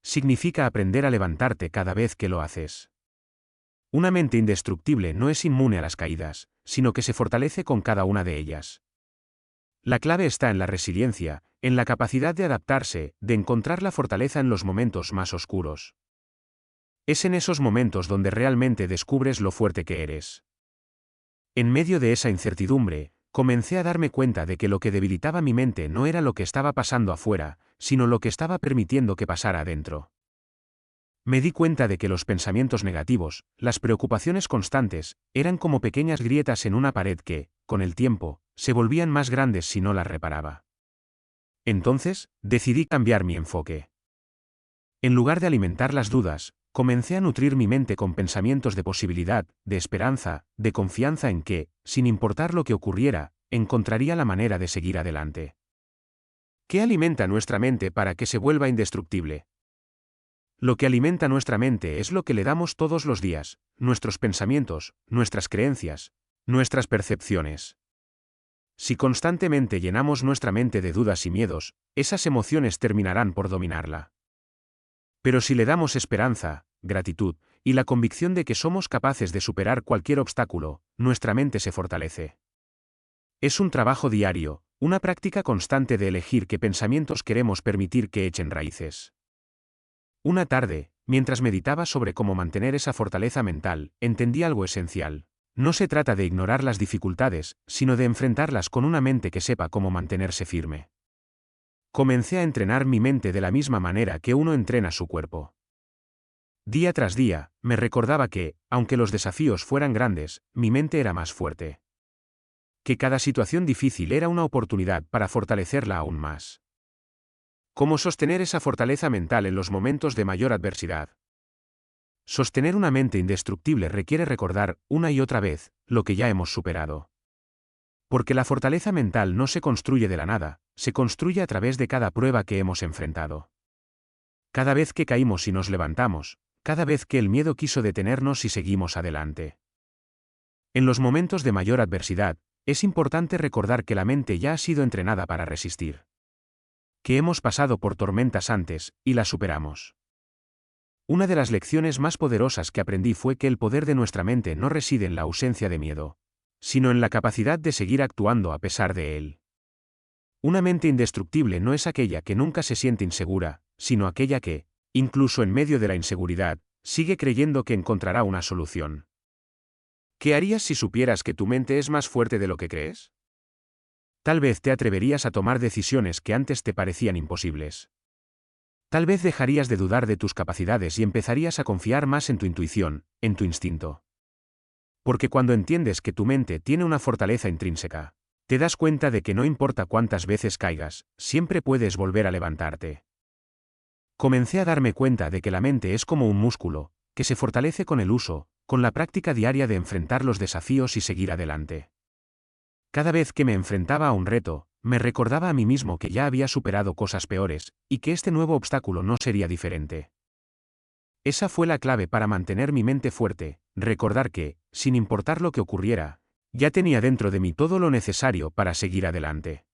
Significa aprender a levantarte cada vez que lo haces. Una mente indestructible no es inmune a las caídas, sino que se fortalece con cada una de ellas. La clave está en la resiliencia, en la capacidad de adaptarse, de encontrar la fortaleza en los momentos más oscuros. Es en esos momentos donde realmente descubres lo fuerte que eres. En medio de esa incertidumbre, comencé a darme cuenta de que lo que debilitaba mi mente no era lo que estaba pasando afuera, sino lo que estaba permitiendo que pasara adentro. Me di cuenta de que los pensamientos negativos, las preocupaciones constantes, eran como pequeñas grietas en una pared que, con el tiempo, se volvían más grandes si no las reparaba. Entonces, decidí cambiar mi enfoque. En lugar de alimentar las dudas, comencé a nutrir mi mente con pensamientos de posibilidad, de esperanza, de confianza en que, sin importar lo que ocurriera, encontraría la manera de seguir adelante. ¿Qué alimenta nuestra mente para que se vuelva indestructible? Lo que alimenta nuestra mente es lo que le damos todos los días, nuestros pensamientos, nuestras creencias, nuestras percepciones. Si constantemente llenamos nuestra mente de dudas y miedos, esas emociones terminarán por dominarla. Pero si le damos esperanza, gratitud, y la convicción de que somos capaces de superar cualquier obstáculo, nuestra mente se fortalece. Es un trabajo diario, una práctica constante de elegir qué pensamientos queremos permitir que echen raíces. Una tarde, mientras meditaba sobre cómo mantener esa fortaleza mental, entendí algo esencial. No se trata de ignorar las dificultades, sino de enfrentarlas con una mente que sepa cómo mantenerse firme. Comencé a entrenar mi mente de la misma manera que uno entrena su cuerpo. Día tras día, me recordaba que, aunque los desafíos fueran grandes, mi mente era más fuerte. Que cada situación difícil era una oportunidad para fortalecerla aún más. ¿Cómo sostener esa fortaleza mental en los momentos de mayor adversidad? Sostener una mente indestructible requiere recordar, una y otra vez, lo que ya hemos superado. Porque la fortaleza mental no se construye de la nada, se construye a través de cada prueba que hemos enfrentado. Cada vez que caímos y nos levantamos, cada vez que el miedo quiso detenernos y seguimos adelante. En los momentos de mayor adversidad, es importante recordar que la mente ya ha sido entrenada para resistir. Que hemos pasado por tormentas antes, y las superamos. Una de las lecciones más poderosas que aprendí fue que el poder de nuestra mente no reside en la ausencia de miedo, sino en la capacidad de seguir actuando a pesar de él. Una mente indestructible no es aquella que nunca se siente insegura, sino aquella que, incluso en medio de la inseguridad, sigue creyendo que encontrará una solución. ¿Qué harías si supieras que tu mente es más fuerte de lo que crees? Tal vez te atreverías a tomar decisiones que antes te parecían imposibles. Tal vez dejarías de dudar de tus capacidades y empezarías a confiar más en tu intuición, en tu instinto. Porque cuando entiendes que tu mente tiene una fortaleza intrínseca, te das cuenta de que no importa cuántas veces caigas, siempre puedes volver a levantarte. Comencé a darme cuenta de que la mente es como un músculo, que se fortalece con el uso, con la práctica diaria de enfrentar los desafíos y seguir adelante. Cada vez que me enfrentaba a un reto, me recordaba a mí mismo que ya había superado cosas peores, y que este nuevo obstáculo no sería diferente. Esa fue la clave para mantener mi mente fuerte, recordar que, sin importar lo que ocurriera, ya tenía dentro de mí todo lo necesario para seguir adelante.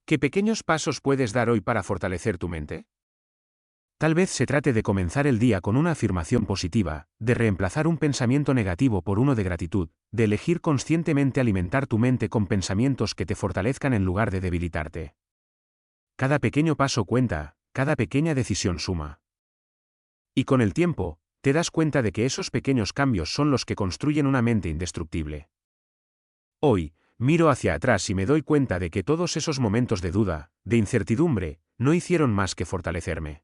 ¿Qué pequeños pasos puedes dar hoy para fortalecer tu mente? Tal vez se trate de comenzar el día con una afirmación positiva, de reemplazar un pensamiento negativo por uno de gratitud, de elegir conscientemente alimentar tu mente con pensamientos que te fortalezcan en lugar de debilitarte. Cada pequeño paso cuenta, cada pequeña decisión suma. Y con el tiempo, te das cuenta de que esos pequeños cambios son los que construyen una mente indestructible. Hoy, miro hacia atrás y me doy cuenta de que todos esos momentos de duda, de incertidumbre, no hicieron más que fortalecerme.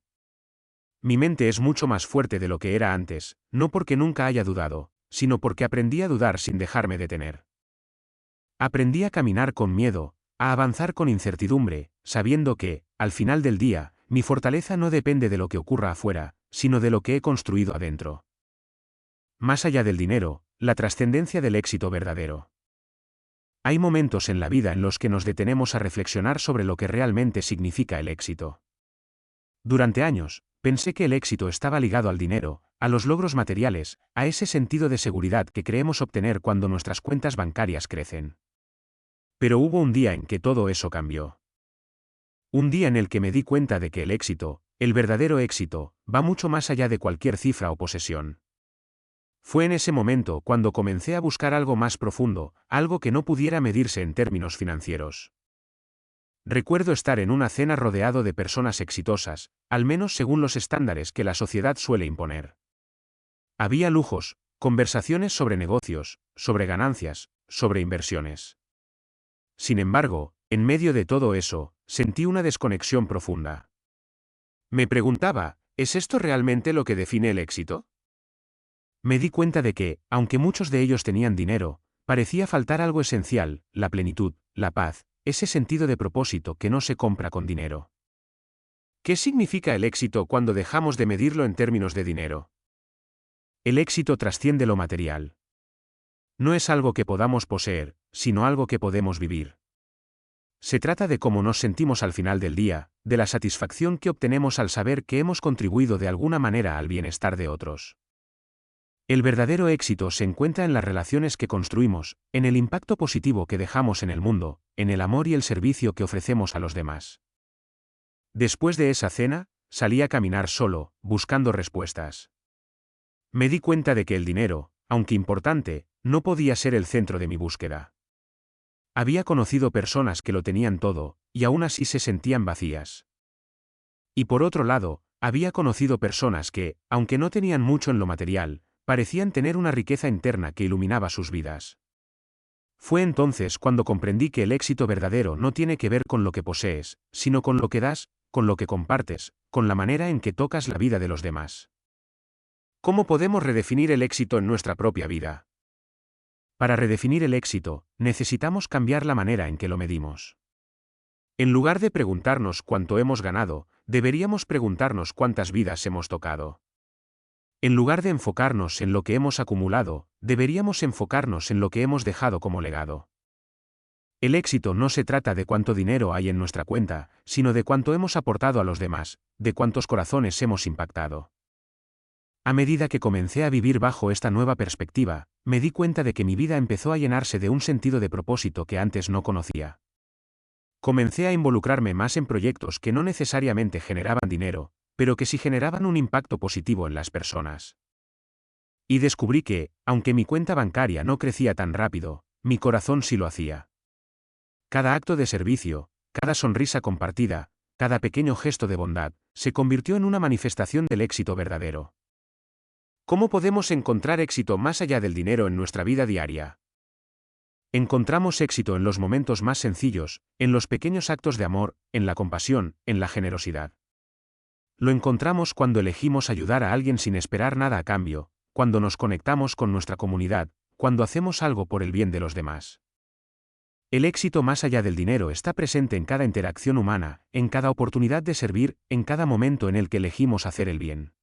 Mi mente es mucho más fuerte de lo que era antes, no porque nunca haya dudado, sino porque aprendí a dudar sin dejarme detener. Aprendí a caminar con miedo, a avanzar con incertidumbre, sabiendo que, al final del día, mi fortaleza no depende de lo que ocurra afuera, sino de lo que he construido adentro. Más allá del dinero, la trascendencia del éxito verdadero. Hay momentos en la vida en los que nos detenemos a reflexionar sobre lo que realmente significa el éxito. Durante años, pensé que el éxito estaba ligado al dinero, a los logros materiales, a ese sentido de seguridad que creemos obtener cuando nuestras cuentas bancarias crecen. Pero hubo un día en que todo eso cambió. Un día en el que me di cuenta de que el éxito, el verdadero éxito, va mucho más allá de cualquier cifra o posesión. Fue en ese momento cuando comencé a buscar algo más profundo, algo que no pudiera medirse en términos financieros. Recuerdo estar en una cena rodeado de personas exitosas, al menos según los estándares que la sociedad suele imponer. Había lujos, conversaciones sobre negocios, sobre ganancias, sobre inversiones. Sin embargo, en medio de todo eso, sentí una desconexión profunda. Me preguntaba, ¿Es esto realmente lo que define el éxito? Me di cuenta de que, aunque muchos de ellos tenían dinero, parecía faltar algo esencial: la plenitud, la paz, ese sentido de propósito que no se compra con dinero. ¿Qué significa el éxito cuando dejamos de medirlo en términos de dinero? El éxito trasciende lo material. No es algo que podamos poseer, sino algo que podemos vivir. Se trata de cómo nos sentimos al final del día, de la satisfacción que obtenemos al saber que hemos contribuido de alguna manera al bienestar de otros. El verdadero éxito se encuentra en las relaciones que construimos, en el impacto positivo que dejamos en el mundo, en el amor y el servicio que ofrecemos a los demás. Después de esa cena, salí a caminar solo, buscando respuestas. Me di cuenta de que el dinero, aunque importante, no podía ser el centro de mi búsqueda. Había conocido personas que lo tenían todo, y aún así se sentían vacías. Y por otro lado, había conocido personas que, aunque no tenían mucho en lo material, parecían tener una riqueza interna que iluminaba sus vidas. Fue entonces cuando comprendí que el éxito verdadero no tiene que ver con lo que posees, sino con lo que das, con lo que compartes, con la manera en que tocas la vida de los demás. ¿Cómo podemos redefinir el éxito en nuestra propia vida? Para redefinir el éxito, necesitamos cambiar la manera en que lo medimos. En lugar de preguntarnos cuánto hemos ganado, deberíamos preguntarnos cuántas vidas hemos tocado. En lugar de enfocarnos en lo que hemos acumulado, deberíamos enfocarnos en lo que hemos dejado como legado. El éxito no se trata de cuánto dinero hay en nuestra cuenta, sino de cuánto hemos aportado a los demás, de cuántos corazones hemos impactado. A medida que comencé a vivir bajo esta nueva perspectiva, me di cuenta de que mi vida empezó a llenarse de un sentido de propósito que antes no conocía. Comencé a involucrarme más en proyectos que no necesariamente generaban dinero, pero que sí generaban un impacto positivo en las personas. Y descubrí que, aunque mi cuenta bancaria no crecía tan rápido, mi corazón sí lo hacía. Cada acto de servicio, cada sonrisa compartida, cada pequeño gesto de bondad, se convirtió en una manifestación del éxito verdadero. ¿Cómo podemos encontrar éxito más allá del dinero en nuestra vida diaria? Encontramos éxito en los momentos más sencillos, en los pequeños actos de amor, en la compasión, en la generosidad. Lo encontramos cuando elegimos ayudar a alguien sin esperar nada a cambio, cuando nos conectamos con nuestra comunidad, cuando hacemos algo por el bien de los demás. El éxito más allá del dinero está presente en cada interacción humana, en cada oportunidad de servir, en cada momento en el que elegimos hacer el bien.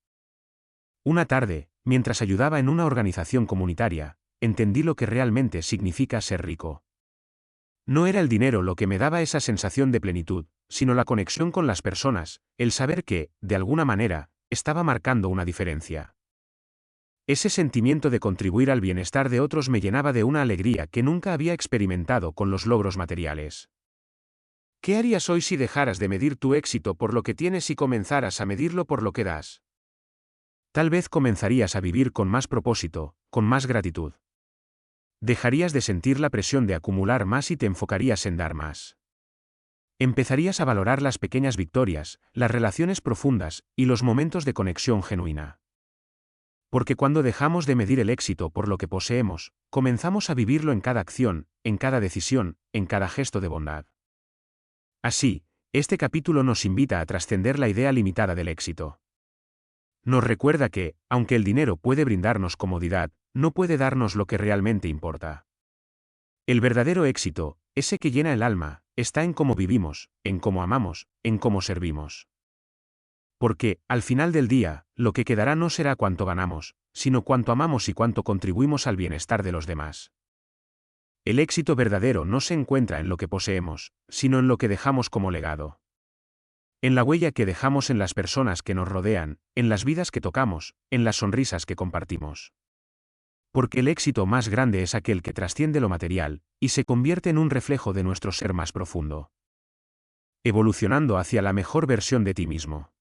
Una tarde, mientras ayudaba en una organización comunitaria, entendí lo que realmente significa ser rico. No era el dinero lo que me daba esa sensación de plenitud, sino la conexión con las personas, el saber que, de alguna manera, estaba marcando una diferencia. Ese sentimiento de contribuir al bienestar de otros me llenaba de una alegría que nunca había experimentado con los logros materiales. ¿Qué harías hoy si dejaras de medir tu éxito por lo que tienes y comenzaras a medirlo por lo que das? Tal vez comenzarías a vivir con más propósito, con más gratitud. Dejarías de sentir la presión de acumular más y te enfocarías en dar más. Empezarías a valorar las pequeñas victorias, las relaciones profundas y los momentos de conexión genuina. Porque cuando dejamos de medir el éxito por lo que poseemos, comenzamos a vivirlo en cada acción, en cada decisión, en cada gesto de bondad. Así, este capítulo nos invita a trascender la idea limitada del éxito. Nos recuerda que, aunque el dinero puede brindarnos comodidad, no puede darnos lo que realmente importa. El verdadero éxito, ese que llena el alma, está en cómo vivimos, en cómo amamos, en cómo servimos. Porque, al final del día, lo que quedará no será cuánto ganamos, sino cuánto amamos y cuánto contribuimos al bienestar de los demás. El éxito verdadero no se encuentra en lo que poseemos, sino en lo que dejamos como legado. En la huella que dejamos en las personas que nos rodean, en las vidas que tocamos, en las sonrisas que compartimos. Porque el éxito más grande es aquel que trasciende lo material, y se convierte en un reflejo de nuestro ser más profundo. Evolucionando hacia la mejor versión de ti mismo.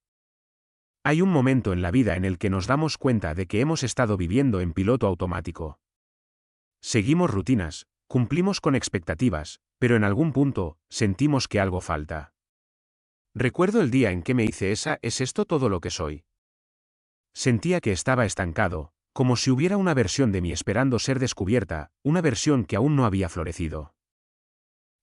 Hay un momento en la vida en el que nos damos cuenta de que hemos estado viviendo en piloto automático. Seguimos rutinas, cumplimos con expectativas, pero en algún punto, sentimos que algo falta. Recuerdo el día en que me hice esa ¿es esto todo lo que soy? Sentía que estaba estancado, como si hubiera una versión de mí esperando ser descubierta, una versión que aún no había florecido.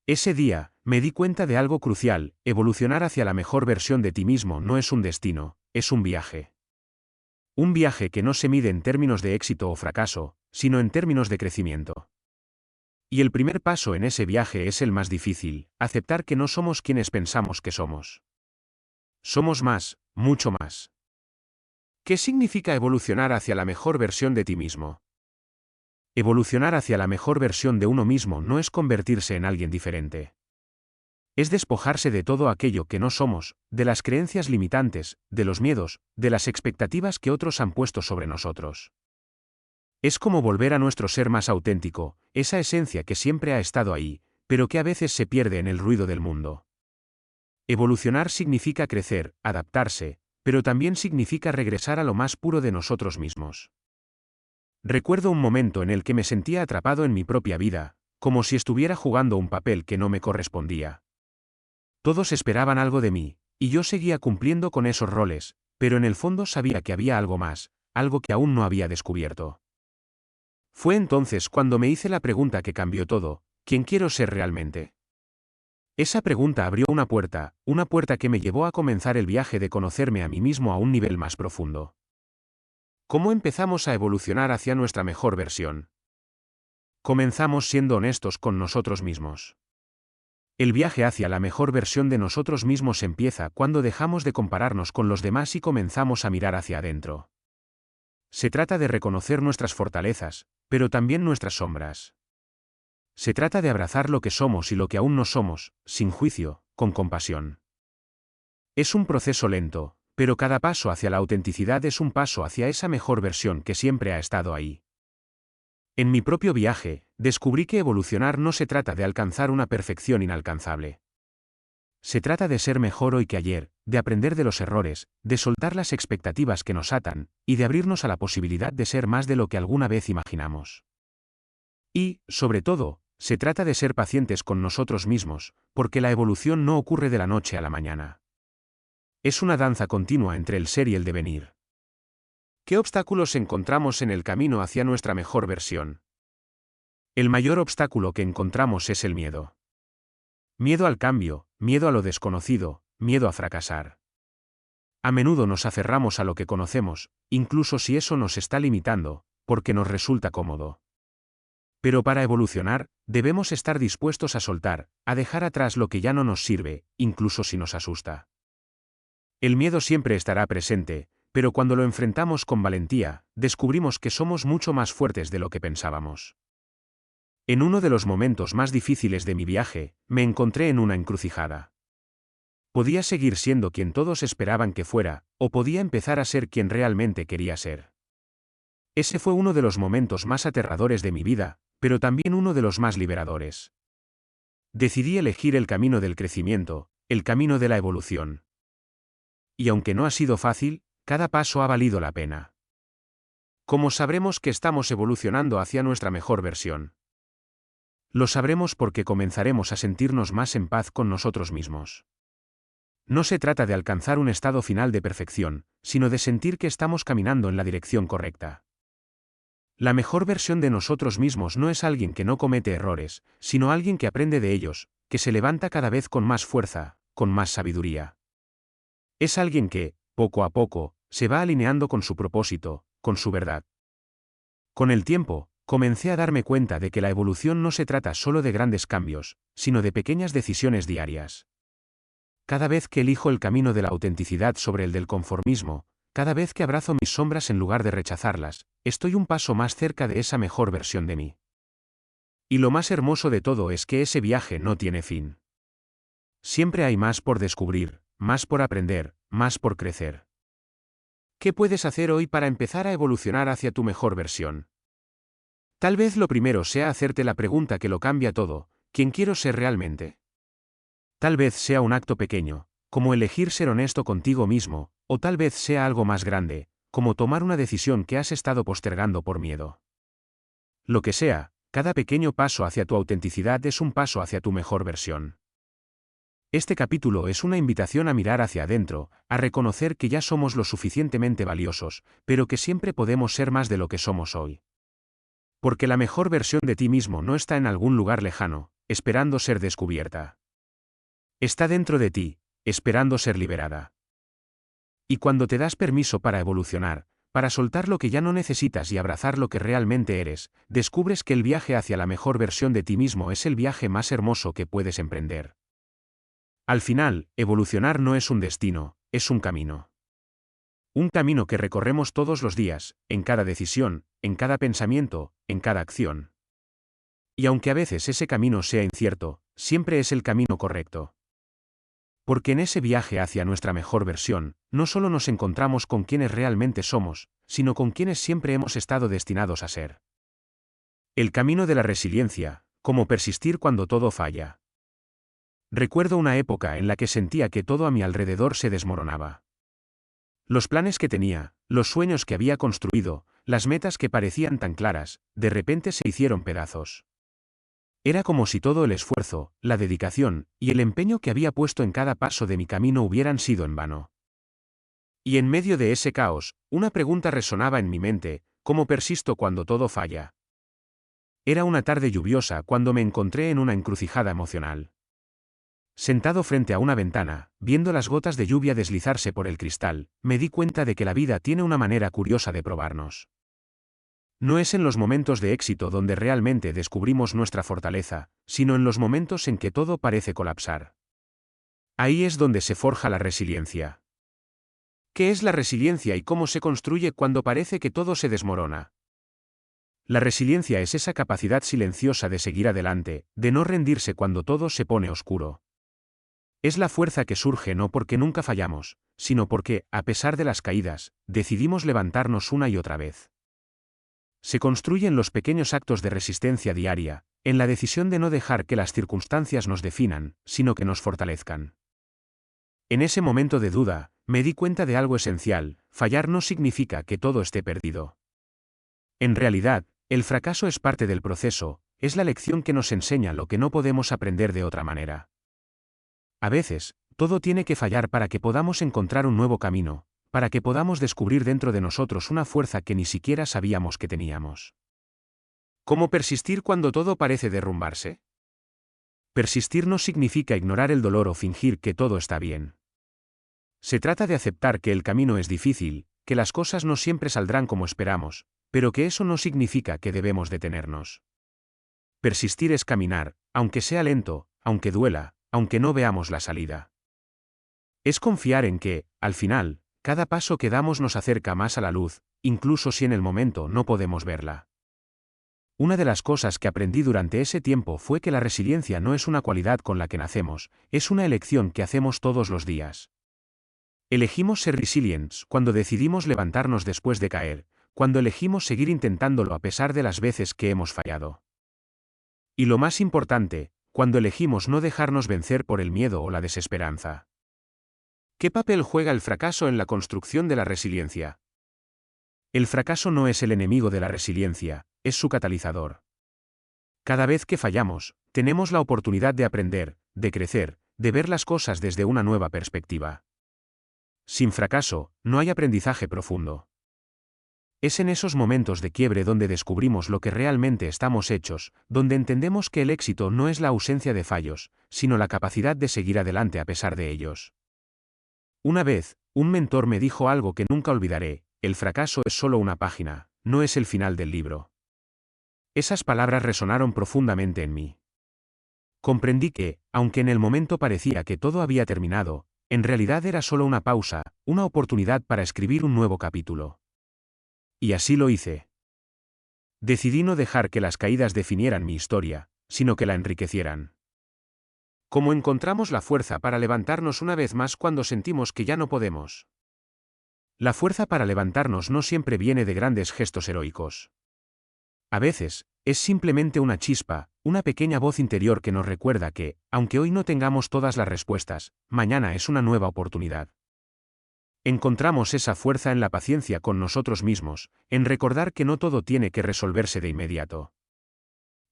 Ese día, me di cuenta de algo crucial: evolucionar hacia la mejor versión de ti mismo no es un destino, es un viaje. Un viaje que no se mide en términos de éxito o fracaso, sino en términos de crecimiento. Y el primer paso en ese viaje es el más difícil, aceptar que no somos quienes pensamos que somos. Somos más, mucho más. ¿Qué significa evolucionar hacia la mejor versión de ti mismo? Evolucionar hacia la mejor versión de uno mismo no es convertirse en alguien diferente. Es despojarse de todo aquello que no somos, de las creencias limitantes, de los miedos, de las expectativas que otros han puesto sobre nosotros. Es como volver a nuestro ser más auténtico, esa esencia que siempre ha estado ahí, pero que a veces se pierde en el ruido del mundo. Evolucionar significa crecer, adaptarse, pero también significa regresar a lo más puro de nosotros mismos. Recuerdo un momento en el que me sentía atrapado en mi propia vida, como si estuviera jugando un papel que no me correspondía. Todos esperaban algo de mí, y yo seguía cumpliendo con esos roles, pero en el fondo sabía que había algo más, algo que aún no había descubierto. Fue entonces cuando me hice la pregunta que cambió todo: ¿quién quiero ser realmente? Esa pregunta abrió una puerta que me llevó a comenzar el viaje de conocerme a mí mismo a un nivel más profundo. ¿Cómo empezamos a evolucionar hacia nuestra mejor versión? Comenzamos siendo honestos con nosotros mismos. El viaje hacia la mejor versión de nosotros mismos empieza cuando dejamos de compararnos con los demás y comenzamos a mirar hacia adentro. Se trata de reconocer nuestras fortalezas, pero también nuestras sombras. Se trata de abrazar lo que somos y lo que aún no somos, sin juicio, con compasión. Es un proceso lento, pero cada paso hacia la autenticidad es un paso hacia esa mejor versión que siempre ha estado ahí. En mi propio viaje, descubrí que evolucionar no se trata de alcanzar una perfección inalcanzable. Se trata de ser mejor hoy que ayer, de aprender de los errores, de soltar las expectativas que nos atan, y de abrirnos a la posibilidad de ser más de lo que alguna vez imaginamos. Y, sobre todo, se trata de ser pacientes con nosotros mismos, porque la evolución no ocurre de la noche a la mañana. Es una danza continua entre el ser y el devenir. ¿Qué obstáculos encontramos en el camino hacia nuestra mejor versión? El mayor obstáculo que encontramos es el miedo. Miedo al cambio, miedo a lo desconocido, miedo a fracasar. A menudo nos aferramos a lo que conocemos, incluso si eso nos está limitando, porque nos resulta cómodo. Pero para evolucionar, debemos estar dispuestos a soltar, a dejar atrás lo que ya no nos sirve, incluso si nos asusta. El miedo siempre estará presente, pero cuando lo enfrentamos con valentía, descubrimos que somos mucho más fuertes de lo que pensábamos. En uno de los momentos más difíciles de mi viaje, me encontré en una encrucijada. Podía seguir siendo quien todos esperaban que fuera, o podía empezar a ser quien realmente quería ser. Ese fue uno de los momentos más aterradores de mi vida, pero también uno de los más liberadores. Decidí elegir el camino del crecimiento, el camino de la evolución. Y aunque no ha sido fácil, cada paso ha valido la pena. ¿Cómo sabremos que estamos evolucionando hacia nuestra mejor versión? Lo sabremos porque comenzaremos a sentirnos más en paz con nosotros mismos. No se trata de alcanzar un estado final de perfección, sino de sentir que estamos caminando en la dirección correcta. La mejor versión de nosotros mismos no es alguien que no comete errores, sino alguien que aprende de ellos, que se levanta cada vez con más fuerza, con más sabiduría. Es alguien que, poco a poco, se va alineando con su propósito, con su verdad. Con el tiempo, comencé a darme cuenta de que la evolución no se trata solo de grandes cambios, sino de pequeñas decisiones diarias. Cada vez que elijo el camino de la autenticidad sobre el del conformismo, cada vez que abrazo mis sombras en lugar de rechazarlas, estoy un paso más cerca de esa mejor versión de mí. Y lo más hermoso de todo es que ese viaje no tiene fin. Siempre hay más por descubrir, más por aprender, más por crecer. ¿Qué puedes hacer hoy para empezar a evolucionar hacia tu mejor versión? Tal vez lo primero sea hacerte la pregunta que lo cambia todo: ¿quién quiero ser realmente? Tal vez sea un acto pequeño, como elegir ser honesto contigo mismo, o tal vez sea algo más grande, como tomar una decisión que has estado postergando por miedo. Lo que sea, cada pequeño paso hacia tu autenticidad es un paso hacia tu mejor versión. Este capítulo es una invitación a mirar hacia adentro, a reconocer que ya somos lo suficientemente valiosos, pero que siempre podemos ser más de lo que somos hoy. Porque la mejor versión de ti mismo no está en algún lugar lejano, esperando ser descubierta. Está dentro de ti, esperando ser liberada. Y cuando te das permiso para evolucionar, para soltar lo que ya no necesitas y abrazar lo que realmente eres, descubres que el viaje hacia la mejor versión de ti mismo es el viaje más hermoso que puedes emprender. Al final, evolucionar no es un destino, es un camino. Un camino que recorremos todos los días, en cada decisión, en cada pensamiento, en cada acción. Y aunque a veces ese camino sea incierto, siempre es el camino correcto. Porque en ese viaje hacia nuestra mejor versión, no solo nos encontramos con quienes realmente somos, sino con quienes siempre hemos estado destinados a ser. El camino de la resiliencia, como persistir cuando todo falla. Recuerdo una época en la que sentía que todo a mi alrededor se desmoronaba. Los planes que tenía, los sueños que había construido, las metas que parecían tan claras, de repente se hicieron pedazos. Era como si todo el esfuerzo, la dedicación y el empeño que había puesto en cada paso de mi camino hubieran sido en vano. Y en medio de ese caos, una pregunta resonaba en mi mente: ¿cómo persisto cuando todo falla? Era una tarde lluviosa cuando me encontré en una encrucijada emocional. Sentado frente a una ventana, viendo las gotas de lluvia deslizarse por el cristal, me di cuenta de que la vida tiene una manera curiosa de probarnos. No es en los momentos de éxito donde realmente descubrimos nuestra fortaleza, sino en los momentos en que todo parece colapsar. Ahí es donde se forja la resiliencia. ¿Qué es la resiliencia y cómo se construye cuando parece que todo se desmorona? La resiliencia es esa capacidad silenciosa de seguir adelante, de no rendirse cuando todo se pone oscuro. Es la fuerza que surge no porque nunca fallamos, sino porque, a pesar de las caídas, decidimos levantarnos una y otra vez. Se construye en los pequeños actos de resistencia diaria, en la decisión de no dejar que las circunstancias nos definan, sino que nos fortalezcan. En ese momento de duda, me di cuenta de algo esencial: fallar no significa que todo esté perdido. En realidad, el fracaso es parte del proceso, es la lección que nos enseña lo que no podemos aprender de otra manera. A veces, todo tiene que fallar para que podamos encontrar un nuevo camino, para que podamos descubrir dentro de nosotros una fuerza que ni siquiera sabíamos que teníamos. ¿Cómo persistir cuando todo parece derrumbarse? Persistir no significa ignorar el dolor o fingir que todo está bien. Se trata de aceptar que el camino es difícil, que las cosas no siempre saldrán como esperamos, pero que eso no significa que debemos detenernos. Persistir es caminar, aunque sea lento, aunque duela, aunque no veamos la salida. Es confiar en que, al final, cada paso que damos nos acerca más a la luz, incluso si en el momento no podemos verla. Una de las cosas que aprendí durante ese tiempo fue que la resiliencia no es una cualidad con la que nacemos, es una elección que hacemos todos los días. Elegimos ser resilientes cuando decidimos levantarnos después de caer, cuando elegimos seguir intentándolo a pesar de las veces que hemos fallado. Y lo más importante, cuando elegimos no dejarnos vencer por el miedo o la desesperanza. ¿Qué papel juega el fracaso en la construcción de la resiliencia? El fracaso no es el enemigo de la resiliencia, es su catalizador. Cada vez que fallamos, tenemos la oportunidad de aprender, de crecer, de ver las cosas desde una nueva perspectiva. Sin fracaso, no hay aprendizaje profundo. Es en esos momentos de quiebre donde descubrimos lo que realmente estamos hechos, donde entendemos que el éxito no es la ausencia de fallos, sino la capacidad de seguir adelante a pesar de ellos. Una vez, un mentor me dijo algo que nunca olvidaré: el fracaso es solo una página, no es el final del libro. Esas palabras resonaron profundamente en mí. Comprendí que, aunque en el momento parecía que todo había terminado, en realidad era solo una pausa, una oportunidad para escribir un nuevo capítulo. Y así lo hice. Decidí no dejar que las caídas definieran mi historia, sino que la enriquecieran. ¿Cómo encontramos la fuerza para levantarnos una vez más cuando sentimos que ya no podemos? La fuerza para levantarnos no siempre viene de grandes gestos heroicos. A veces, es simplemente una chispa, una pequeña voz interior que nos recuerda que, aunque hoy no tengamos todas las respuestas, mañana es una nueva oportunidad. Encontramos esa fuerza en la paciencia con nosotros mismos, en recordar que no todo tiene que resolverse de inmediato.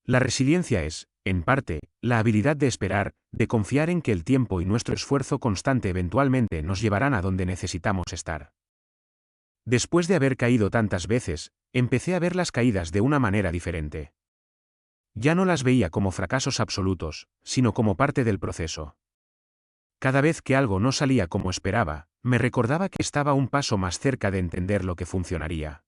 La resiliencia es, en parte, la habilidad de esperar, de confiar en que el tiempo y nuestro esfuerzo constante eventualmente nos llevarán a donde necesitamos estar. Después de haber caído tantas veces, empecé a ver las caídas de una manera diferente. Ya no las veía como fracasos absolutos, sino como parte del proceso. Cada vez que algo no salía como esperaba, me recordaba que estaba un paso más cerca de entender lo que funcionaría.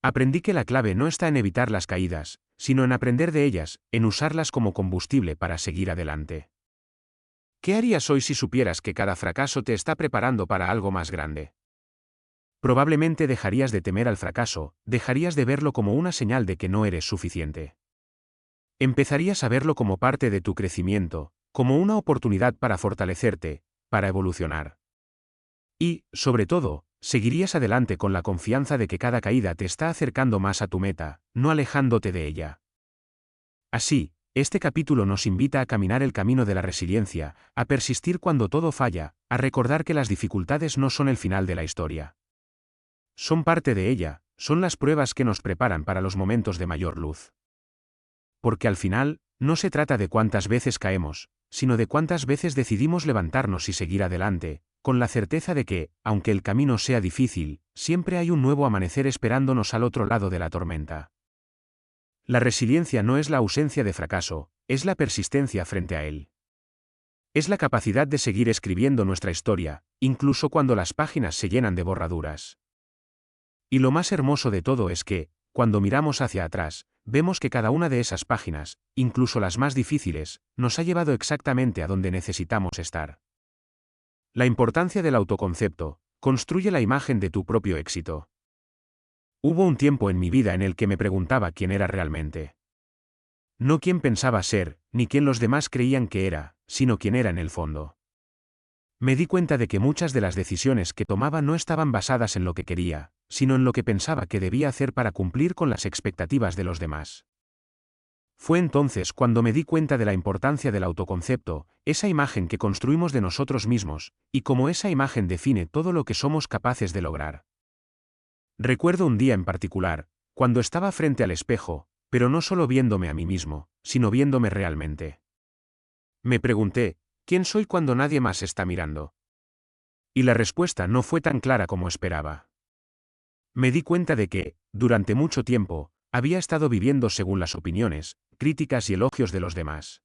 Aprendí que la clave no está en evitar las caídas, sino en aprender de ellas, en usarlas como combustible para seguir adelante. ¿Qué harías hoy si supieras que cada fracaso te está preparando para algo más grande? Probablemente dejarías de temer al fracaso, dejarías de verlo como una señal de que no eres suficiente. Empezarías a verlo como parte de tu crecimiento, como una oportunidad para fortalecerte, para evolucionar. Y, sobre todo, seguirías adelante con la confianza de que cada caída te está acercando más a tu meta, no alejándote de ella. Así, este capítulo nos invita a caminar el camino de la resiliencia, a persistir cuando todo falla, a recordar que las dificultades no son el final de la historia. Son parte de ella, son las pruebas que nos preparan para los momentos de mayor luz. Porque al final, no se trata de cuántas veces caemos, sino de cuántas veces decidimos levantarnos y seguir adelante, con la certeza de que, aunque el camino sea difícil, siempre hay un nuevo amanecer esperándonos al otro lado de la tormenta. La resiliencia no es la ausencia de fracaso, es la persistencia frente a él. Es la capacidad de seguir escribiendo nuestra historia, incluso cuando las páginas se llenan de borraduras. Y lo más hermoso de todo es que, cuando miramos hacia atrás, vemos que cada una de esas páginas, incluso las más difíciles, nos ha llevado exactamente a donde necesitamos estar. La importancia del autoconcepto: construye la imagen de tu propio éxito. Hubo un tiempo en mi vida en el que me preguntaba quién era realmente. No quién pensaba ser, ni quién los demás creían que era, sino quién era en el fondo. Me di cuenta de que muchas de las decisiones que tomaba no estaban basadas en lo que quería, sino en lo que pensaba que debía hacer para cumplir con las expectativas de los demás. Fue entonces cuando me di cuenta de la importancia del autoconcepto, esa imagen que construimos de nosotros mismos, y cómo esa imagen define todo lo que somos capaces de lograr. Recuerdo un día en particular, cuando estaba frente al espejo, pero no solo viéndome a mí mismo, sino viéndome realmente. Me pregunté, ¿quién soy cuando nadie más está mirando? Y la respuesta no fue tan clara como esperaba. Me di cuenta de que, durante mucho tiempo, había estado viviendo según las opiniones, críticas y elogios de los demás.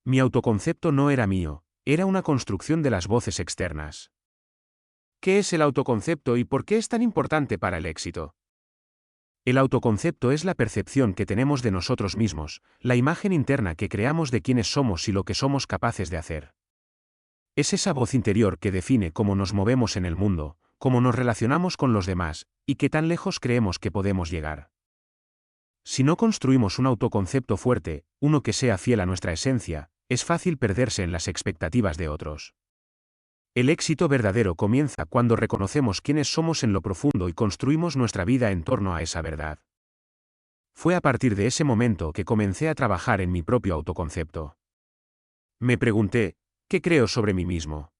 Mi autoconcepto no era mío, era una construcción de las voces externas. ¿Qué es el autoconcepto y por qué es tan importante para el éxito? El autoconcepto es la percepción que tenemos de nosotros mismos, la imagen interna que creamos de quiénes somos y lo que somos capaces de hacer. Es esa voz interior que define cómo nos movemos en el mundo, cómo nos relacionamos con los demás, y qué tan lejos creemos que podemos llegar. Si no construimos un autoconcepto fuerte, uno que sea fiel a nuestra esencia, es fácil perderse en las expectativas de otros. El éxito verdadero comienza cuando reconocemos quiénes somos en lo profundo y construimos nuestra vida en torno a esa verdad. Fue a partir de ese momento que comencé a trabajar en mi propio autoconcepto. Me pregunté, ¿qué creo sobre mí mismo?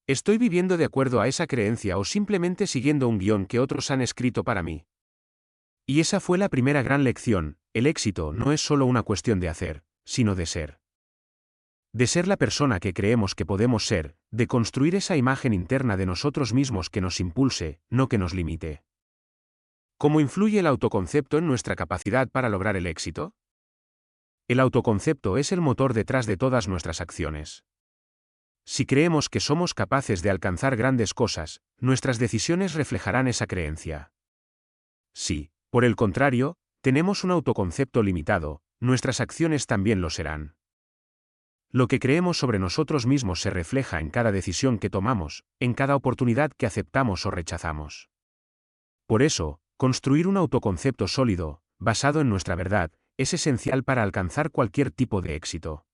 ¿Estoy viviendo de acuerdo a esa creencia o simplemente siguiendo un guión que otros han escrito para mí? Y esa fue la primera gran lección: el éxito no es solo una cuestión de hacer, sino de ser. De ser la persona que creemos que podemos ser, de construir esa imagen interna de nosotros mismos que nos impulse, no que nos limite. ¿Cómo influye el autoconcepto en nuestra capacidad para lograr el éxito? El autoconcepto es el motor detrás de todas nuestras acciones. Si creemos que somos capaces de alcanzar grandes cosas, nuestras decisiones reflejarán esa creencia. Si, por el contrario, tenemos un autoconcepto limitado, nuestras acciones también lo serán. Lo que creemos sobre nosotros mismos se refleja en cada decisión que tomamos, en cada oportunidad que aceptamos o rechazamos. Por eso, construir un autoconcepto sólido, basado en nuestra verdad, es esencial para alcanzar cualquier tipo de éxito.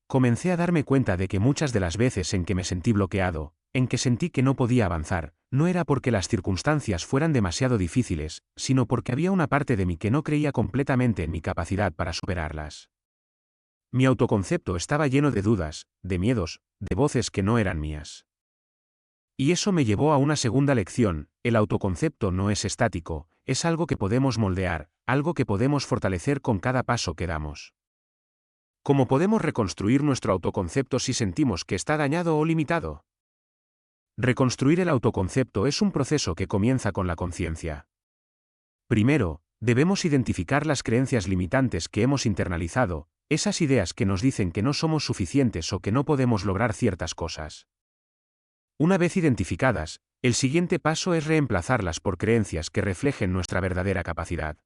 Comencé a darme cuenta de que muchas de las veces en que me sentí bloqueado, en que sentí que no podía avanzar, no era porque las circunstancias fueran demasiado difíciles, sino porque había una parte de mí que no creía completamente en mi capacidad para superarlas. Mi autoconcepto estaba lleno de dudas, de miedos, de voces que no eran mías. Y eso me llevó a una segunda lección: el autoconcepto no es estático, es algo que podemos moldear, algo que podemos fortalecer con cada paso que damos. ¿Cómo podemos reconstruir nuestro autoconcepto si sentimos que está dañado o limitado? Reconstruir el autoconcepto es un proceso que comienza con la conciencia. Primero, debemos identificar las creencias limitantes que hemos internalizado, esas ideas que nos dicen que no somos suficientes o que no podemos lograr ciertas cosas. Una vez identificadas, el siguiente paso es reemplazarlas por creencias que reflejen nuestra verdadera capacidad.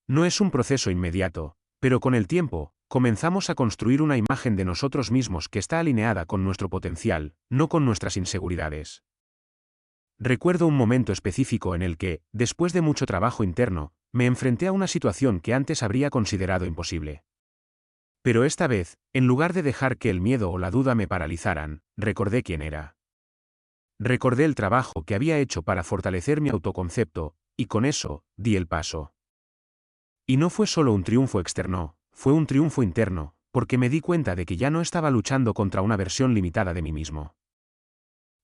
No es un proceso inmediato, pero con el tiempo, comenzamos a construir una imagen de nosotros mismos que está alineada con nuestro potencial, no con nuestras inseguridades. Recuerdo un momento específico en el que, después de mucho trabajo interno, me enfrenté a una situación que antes habría considerado imposible. Pero esta vez, en lugar de dejar que el miedo o la duda me paralizaran, recordé quién era. Recordé el trabajo que había hecho para fortalecer mi autoconcepto, y con eso, di el paso. Y no fue solo un triunfo externo, fue un triunfo interno, porque me di cuenta de que ya no estaba luchando contra una versión limitada de mí mismo.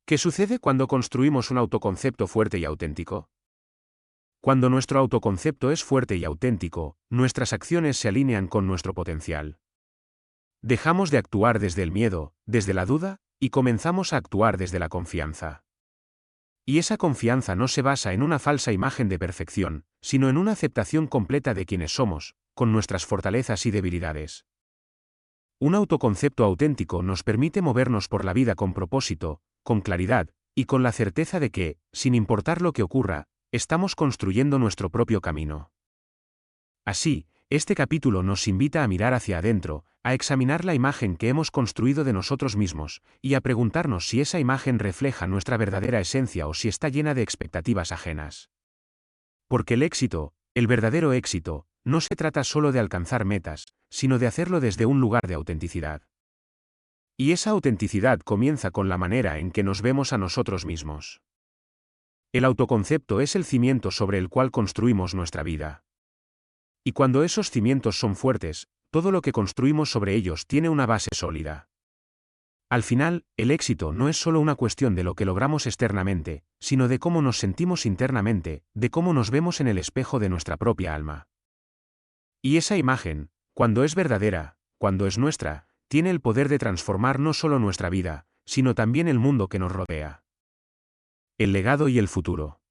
¿Qué sucede cuando construimos un autoconcepto fuerte y auténtico? Cuando nuestro autoconcepto es fuerte y auténtico, nuestras acciones se alinean con nuestro potencial. Dejamos de actuar desde el miedo, desde la duda, y comenzamos a actuar desde la confianza. Y esa confianza no se basa en una falsa imagen de perfección, sino en una aceptación completa de quienes somos, con nuestras fortalezas y debilidades. Un autoconcepto auténtico nos permite movernos por la vida con propósito, con claridad, y con la certeza de que, sin importar lo que ocurra, estamos construyendo nuestro propio camino. Así, este capítulo nos invita a mirar hacia adentro, a examinar la imagen que hemos construido de nosotros mismos, y a preguntarnos si esa imagen refleja nuestra verdadera esencia o si está llena de expectativas ajenas. Porque el verdadero éxito, no se trata solo de alcanzar metas, sino de hacerlo desde un lugar de autenticidad. Y esa autenticidad comienza con la manera en que nos vemos a nosotros mismos. El autoconcepto es el cimiento sobre el cual construimos nuestra vida. Y cuando esos cimientos son fuertes, todo lo que construimos sobre ellos tiene una base sólida. Al final, el éxito no es solo una cuestión de lo que logramos externamente, sino de cómo nos sentimos internamente, de cómo nos vemos en el espejo de nuestra propia alma. Y esa imagen, cuando es verdadera, cuando es nuestra, tiene el poder de transformar no solo nuestra vida, sino también el mundo que nos rodea. El legado y el futuro.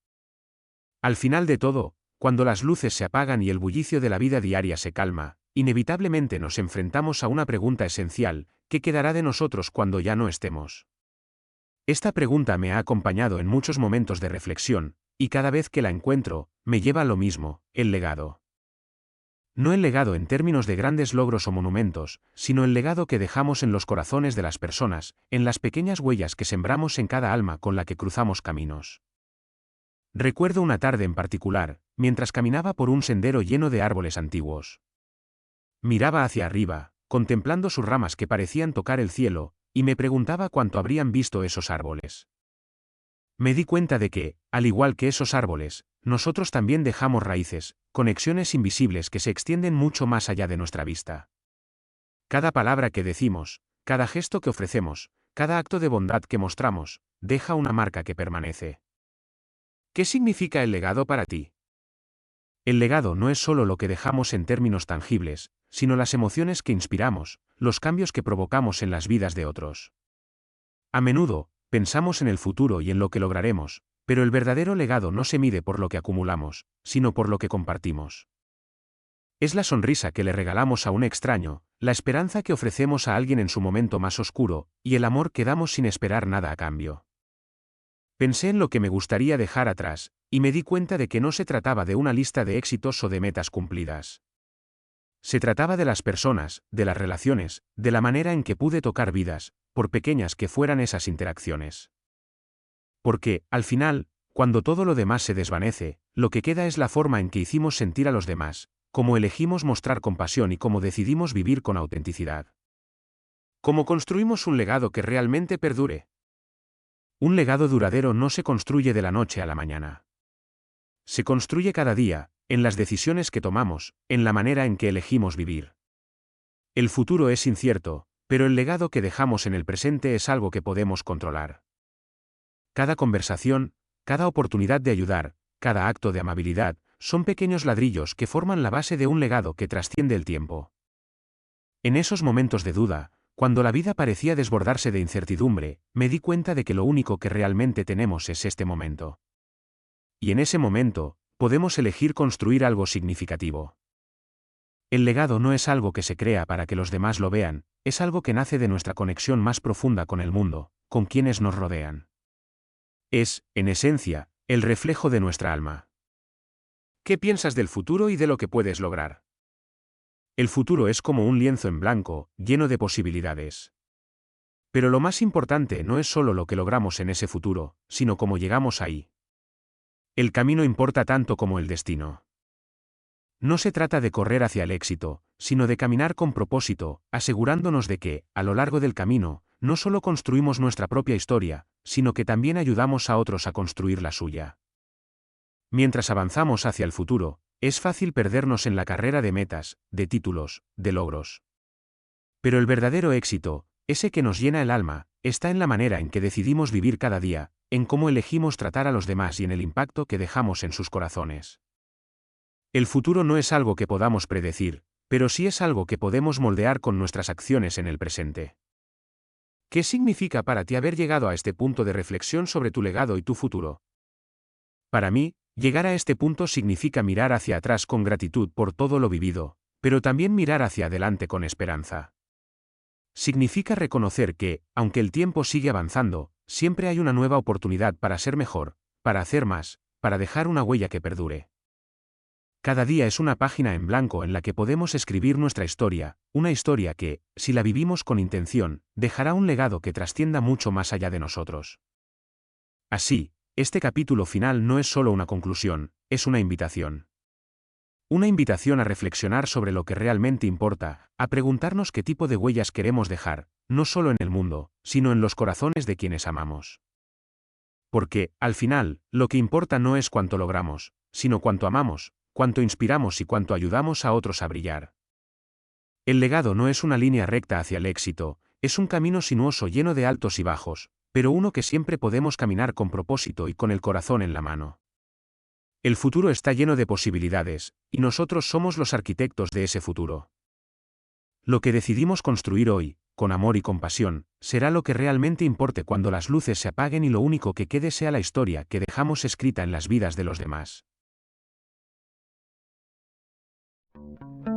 Al final de todo, cuando las luces se apagan y el bullicio de la vida diaria se calma, inevitablemente nos enfrentamos a una pregunta esencial: ¿qué quedará de nosotros cuando ya no estemos? Esta pregunta me ha acompañado en muchos momentos de reflexión, y cada vez que la encuentro, me lleva a lo mismo: el legado. No el legado en términos de grandes logros o monumentos, sino el legado que dejamos en los corazones de las personas, en las pequeñas huellas que sembramos en cada alma con la que cruzamos caminos. Recuerdo una tarde en particular, mientras caminaba por un sendero lleno de árboles antiguos. Miraba hacia arriba, contemplando sus ramas que parecían tocar el cielo, y me preguntaba cuánto habrían visto esos árboles. Me di cuenta de que, al igual que esos árboles, nosotros también dejamos raíces, conexiones invisibles que se extienden mucho más allá de nuestra vista. Cada palabra que decimos, cada gesto que ofrecemos, cada acto de bondad que mostramos, deja una marca que permanece. ¿Qué significa el legado para ti? El legado no es solo lo que dejamos en términos tangibles, sino las emociones que inspiramos, los cambios que provocamos en las vidas de otros. A menudo, pensamos en el futuro y en lo que lograremos, pero el verdadero legado no se mide por lo que acumulamos, sino por lo que compartimos. Es la sonrisa que le regalamos a un extraño, la esperanza que ofrecemos a alguien en su momento más oscuro, y el amor que damos sin esperar nada a cambio. Pensé en lo que me gustaría dejar atrás, y me di cuenta de que no se trataba de una lista de éxitos o de metas cumplidas. Se trataba de las personas, de las relaciones, de la manera en que pude tocar vidas, por pequeñas que fueran esas interacciones. Porque, al final, cuando todo lo demás se desvanece, lo que queda es la forma en que hicimos sentir a los demás, cómo elegimos mostrar compasión y cómo decidimos vivir con autenticidad. ¿Cómo construimos un legado que realmente perdure? Un legado duradero no se construye de la noche a la mañana. Se construye cada día, en las decisiones que tomamos, en la manera en que elegimos vivir. El futuro es incierto, pero el legado que dejamos en el presente es algo que podemos controlar. Cada conversación, cada oportunidad de ayudar, cada acto de amabilidad, son pequeños ladrillos que forman la base de un legado que trasciende el tiempo. En esos momentos de duda, cuando la vida parecía desbordarse de incertidumbre, me di cuenta de que lo único que realmente tenemos es este momento. Y en ese momento, podemos elegir construir algo significativo. El legado no es algo que se crea para que los demás lo vean, es algo que nace de nuestra conexión más profunda con el mundo, con quienes nos rodean. Es, en esencia, el reflejo de nuestra alma. ¿Qué piensas del futuro y de lo que puedes lograr? El futuro es como un lienzo en blanco, lleno de posibilidades. Pero lo más importante no es solo lo que logramos en ese futuro, sino cómo llegamos ahí. El camino importa tanto como el destino. No se trata de correr hacia el éxito, sino de caminar con propósito, asegurándonos de que, a lo largo del camino, no solo construimos nuestra propia historia, sino que también ayudamos a otros a construir la suya. Mientras avanzamos hacia el futuro, es fácil perdernos en la carrera de metas, de títulos, de logros. Pero el verdadero éxito, ese que nos llena el alma, está en la manera en que decidimos vivir cada día, en cómo elegimos tratar a los demás y en el impacto que dejamos en sus corazones. El futuro no es algo que podamos predecir, pero sí es algo que podemos moldear con nuestras acciones en el presente. ¿Qué significa para ti haber llegado a este punto de reflexión sobre tu legado y tu futuro? Para mí, llegar a este punto significa mirar hacia atrás con gratitud por todo lo vivido, pero también mirar hacia adelante con esperanza. Significa reconocer que, aunque el tiempo sigue avanzando, siempre hay una nueva oportunidad para ser mejor, para hacer más, para dejar una huella que perdure. Cada día es una página en blanco en la que podemos escribir nuestra historia, una historia que, si la vivimos con intención, dejará un legado que trascienda mucho más allá de nosotros. Así, este capítulo final no es solo una conclusión, es una invitación. Una invitación a reflexionar sobre lo que realmente importa, a preguntarnos qué tipo de huellas queremos dejar, no solo en el mundo, sino en los corazones de quienes amamos. Porque, al final, lo que importa no es cuánto logramos, sino cuánto amamos, cuánto inspiramos y cuánto ayudamos a otros a brillar. El legado no es una línea recta hacia el éxito, es un camino sinuoso lleno de altos y bajos, pero uno que siempre podemos caminar con propósito y con el corazón en la mano. El futuro está lleno de posibilidades, y nosotros somos los arquitectos de ese futuro. Lo que decidimos construir hoy, con amor y compasión, será lo que realmente importe cuando las luces se apaguen y lo único que quede sea la historia que dejamos escrita en las vidas de los demás.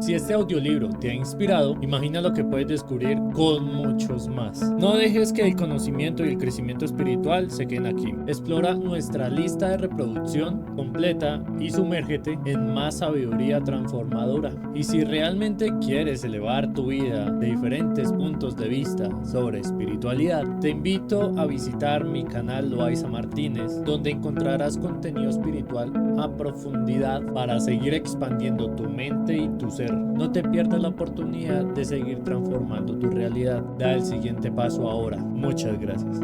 Si este audiolibro te ha inspirado, imagina lo que puedes descubrir con muchos más. No dejes que el conocimiento y el crecimiento espiritual se queden aquí. Explora nuestra lista de reproducción completa y sumérgete en más sabiduría transformadora. Y si realmente quieres elevar tu vida de diferentes puntos de vista sobre espiritualidad, te invito a visitar mi canal Loaiza Martínez, donde encontrarás contenido espiritual a profundidad para seguir expandiendo tu mente y tu ser. No te pierdas la oportunidad de seguir transformando tu realidad. Da el siguiente paso ahora. Muchas gracias.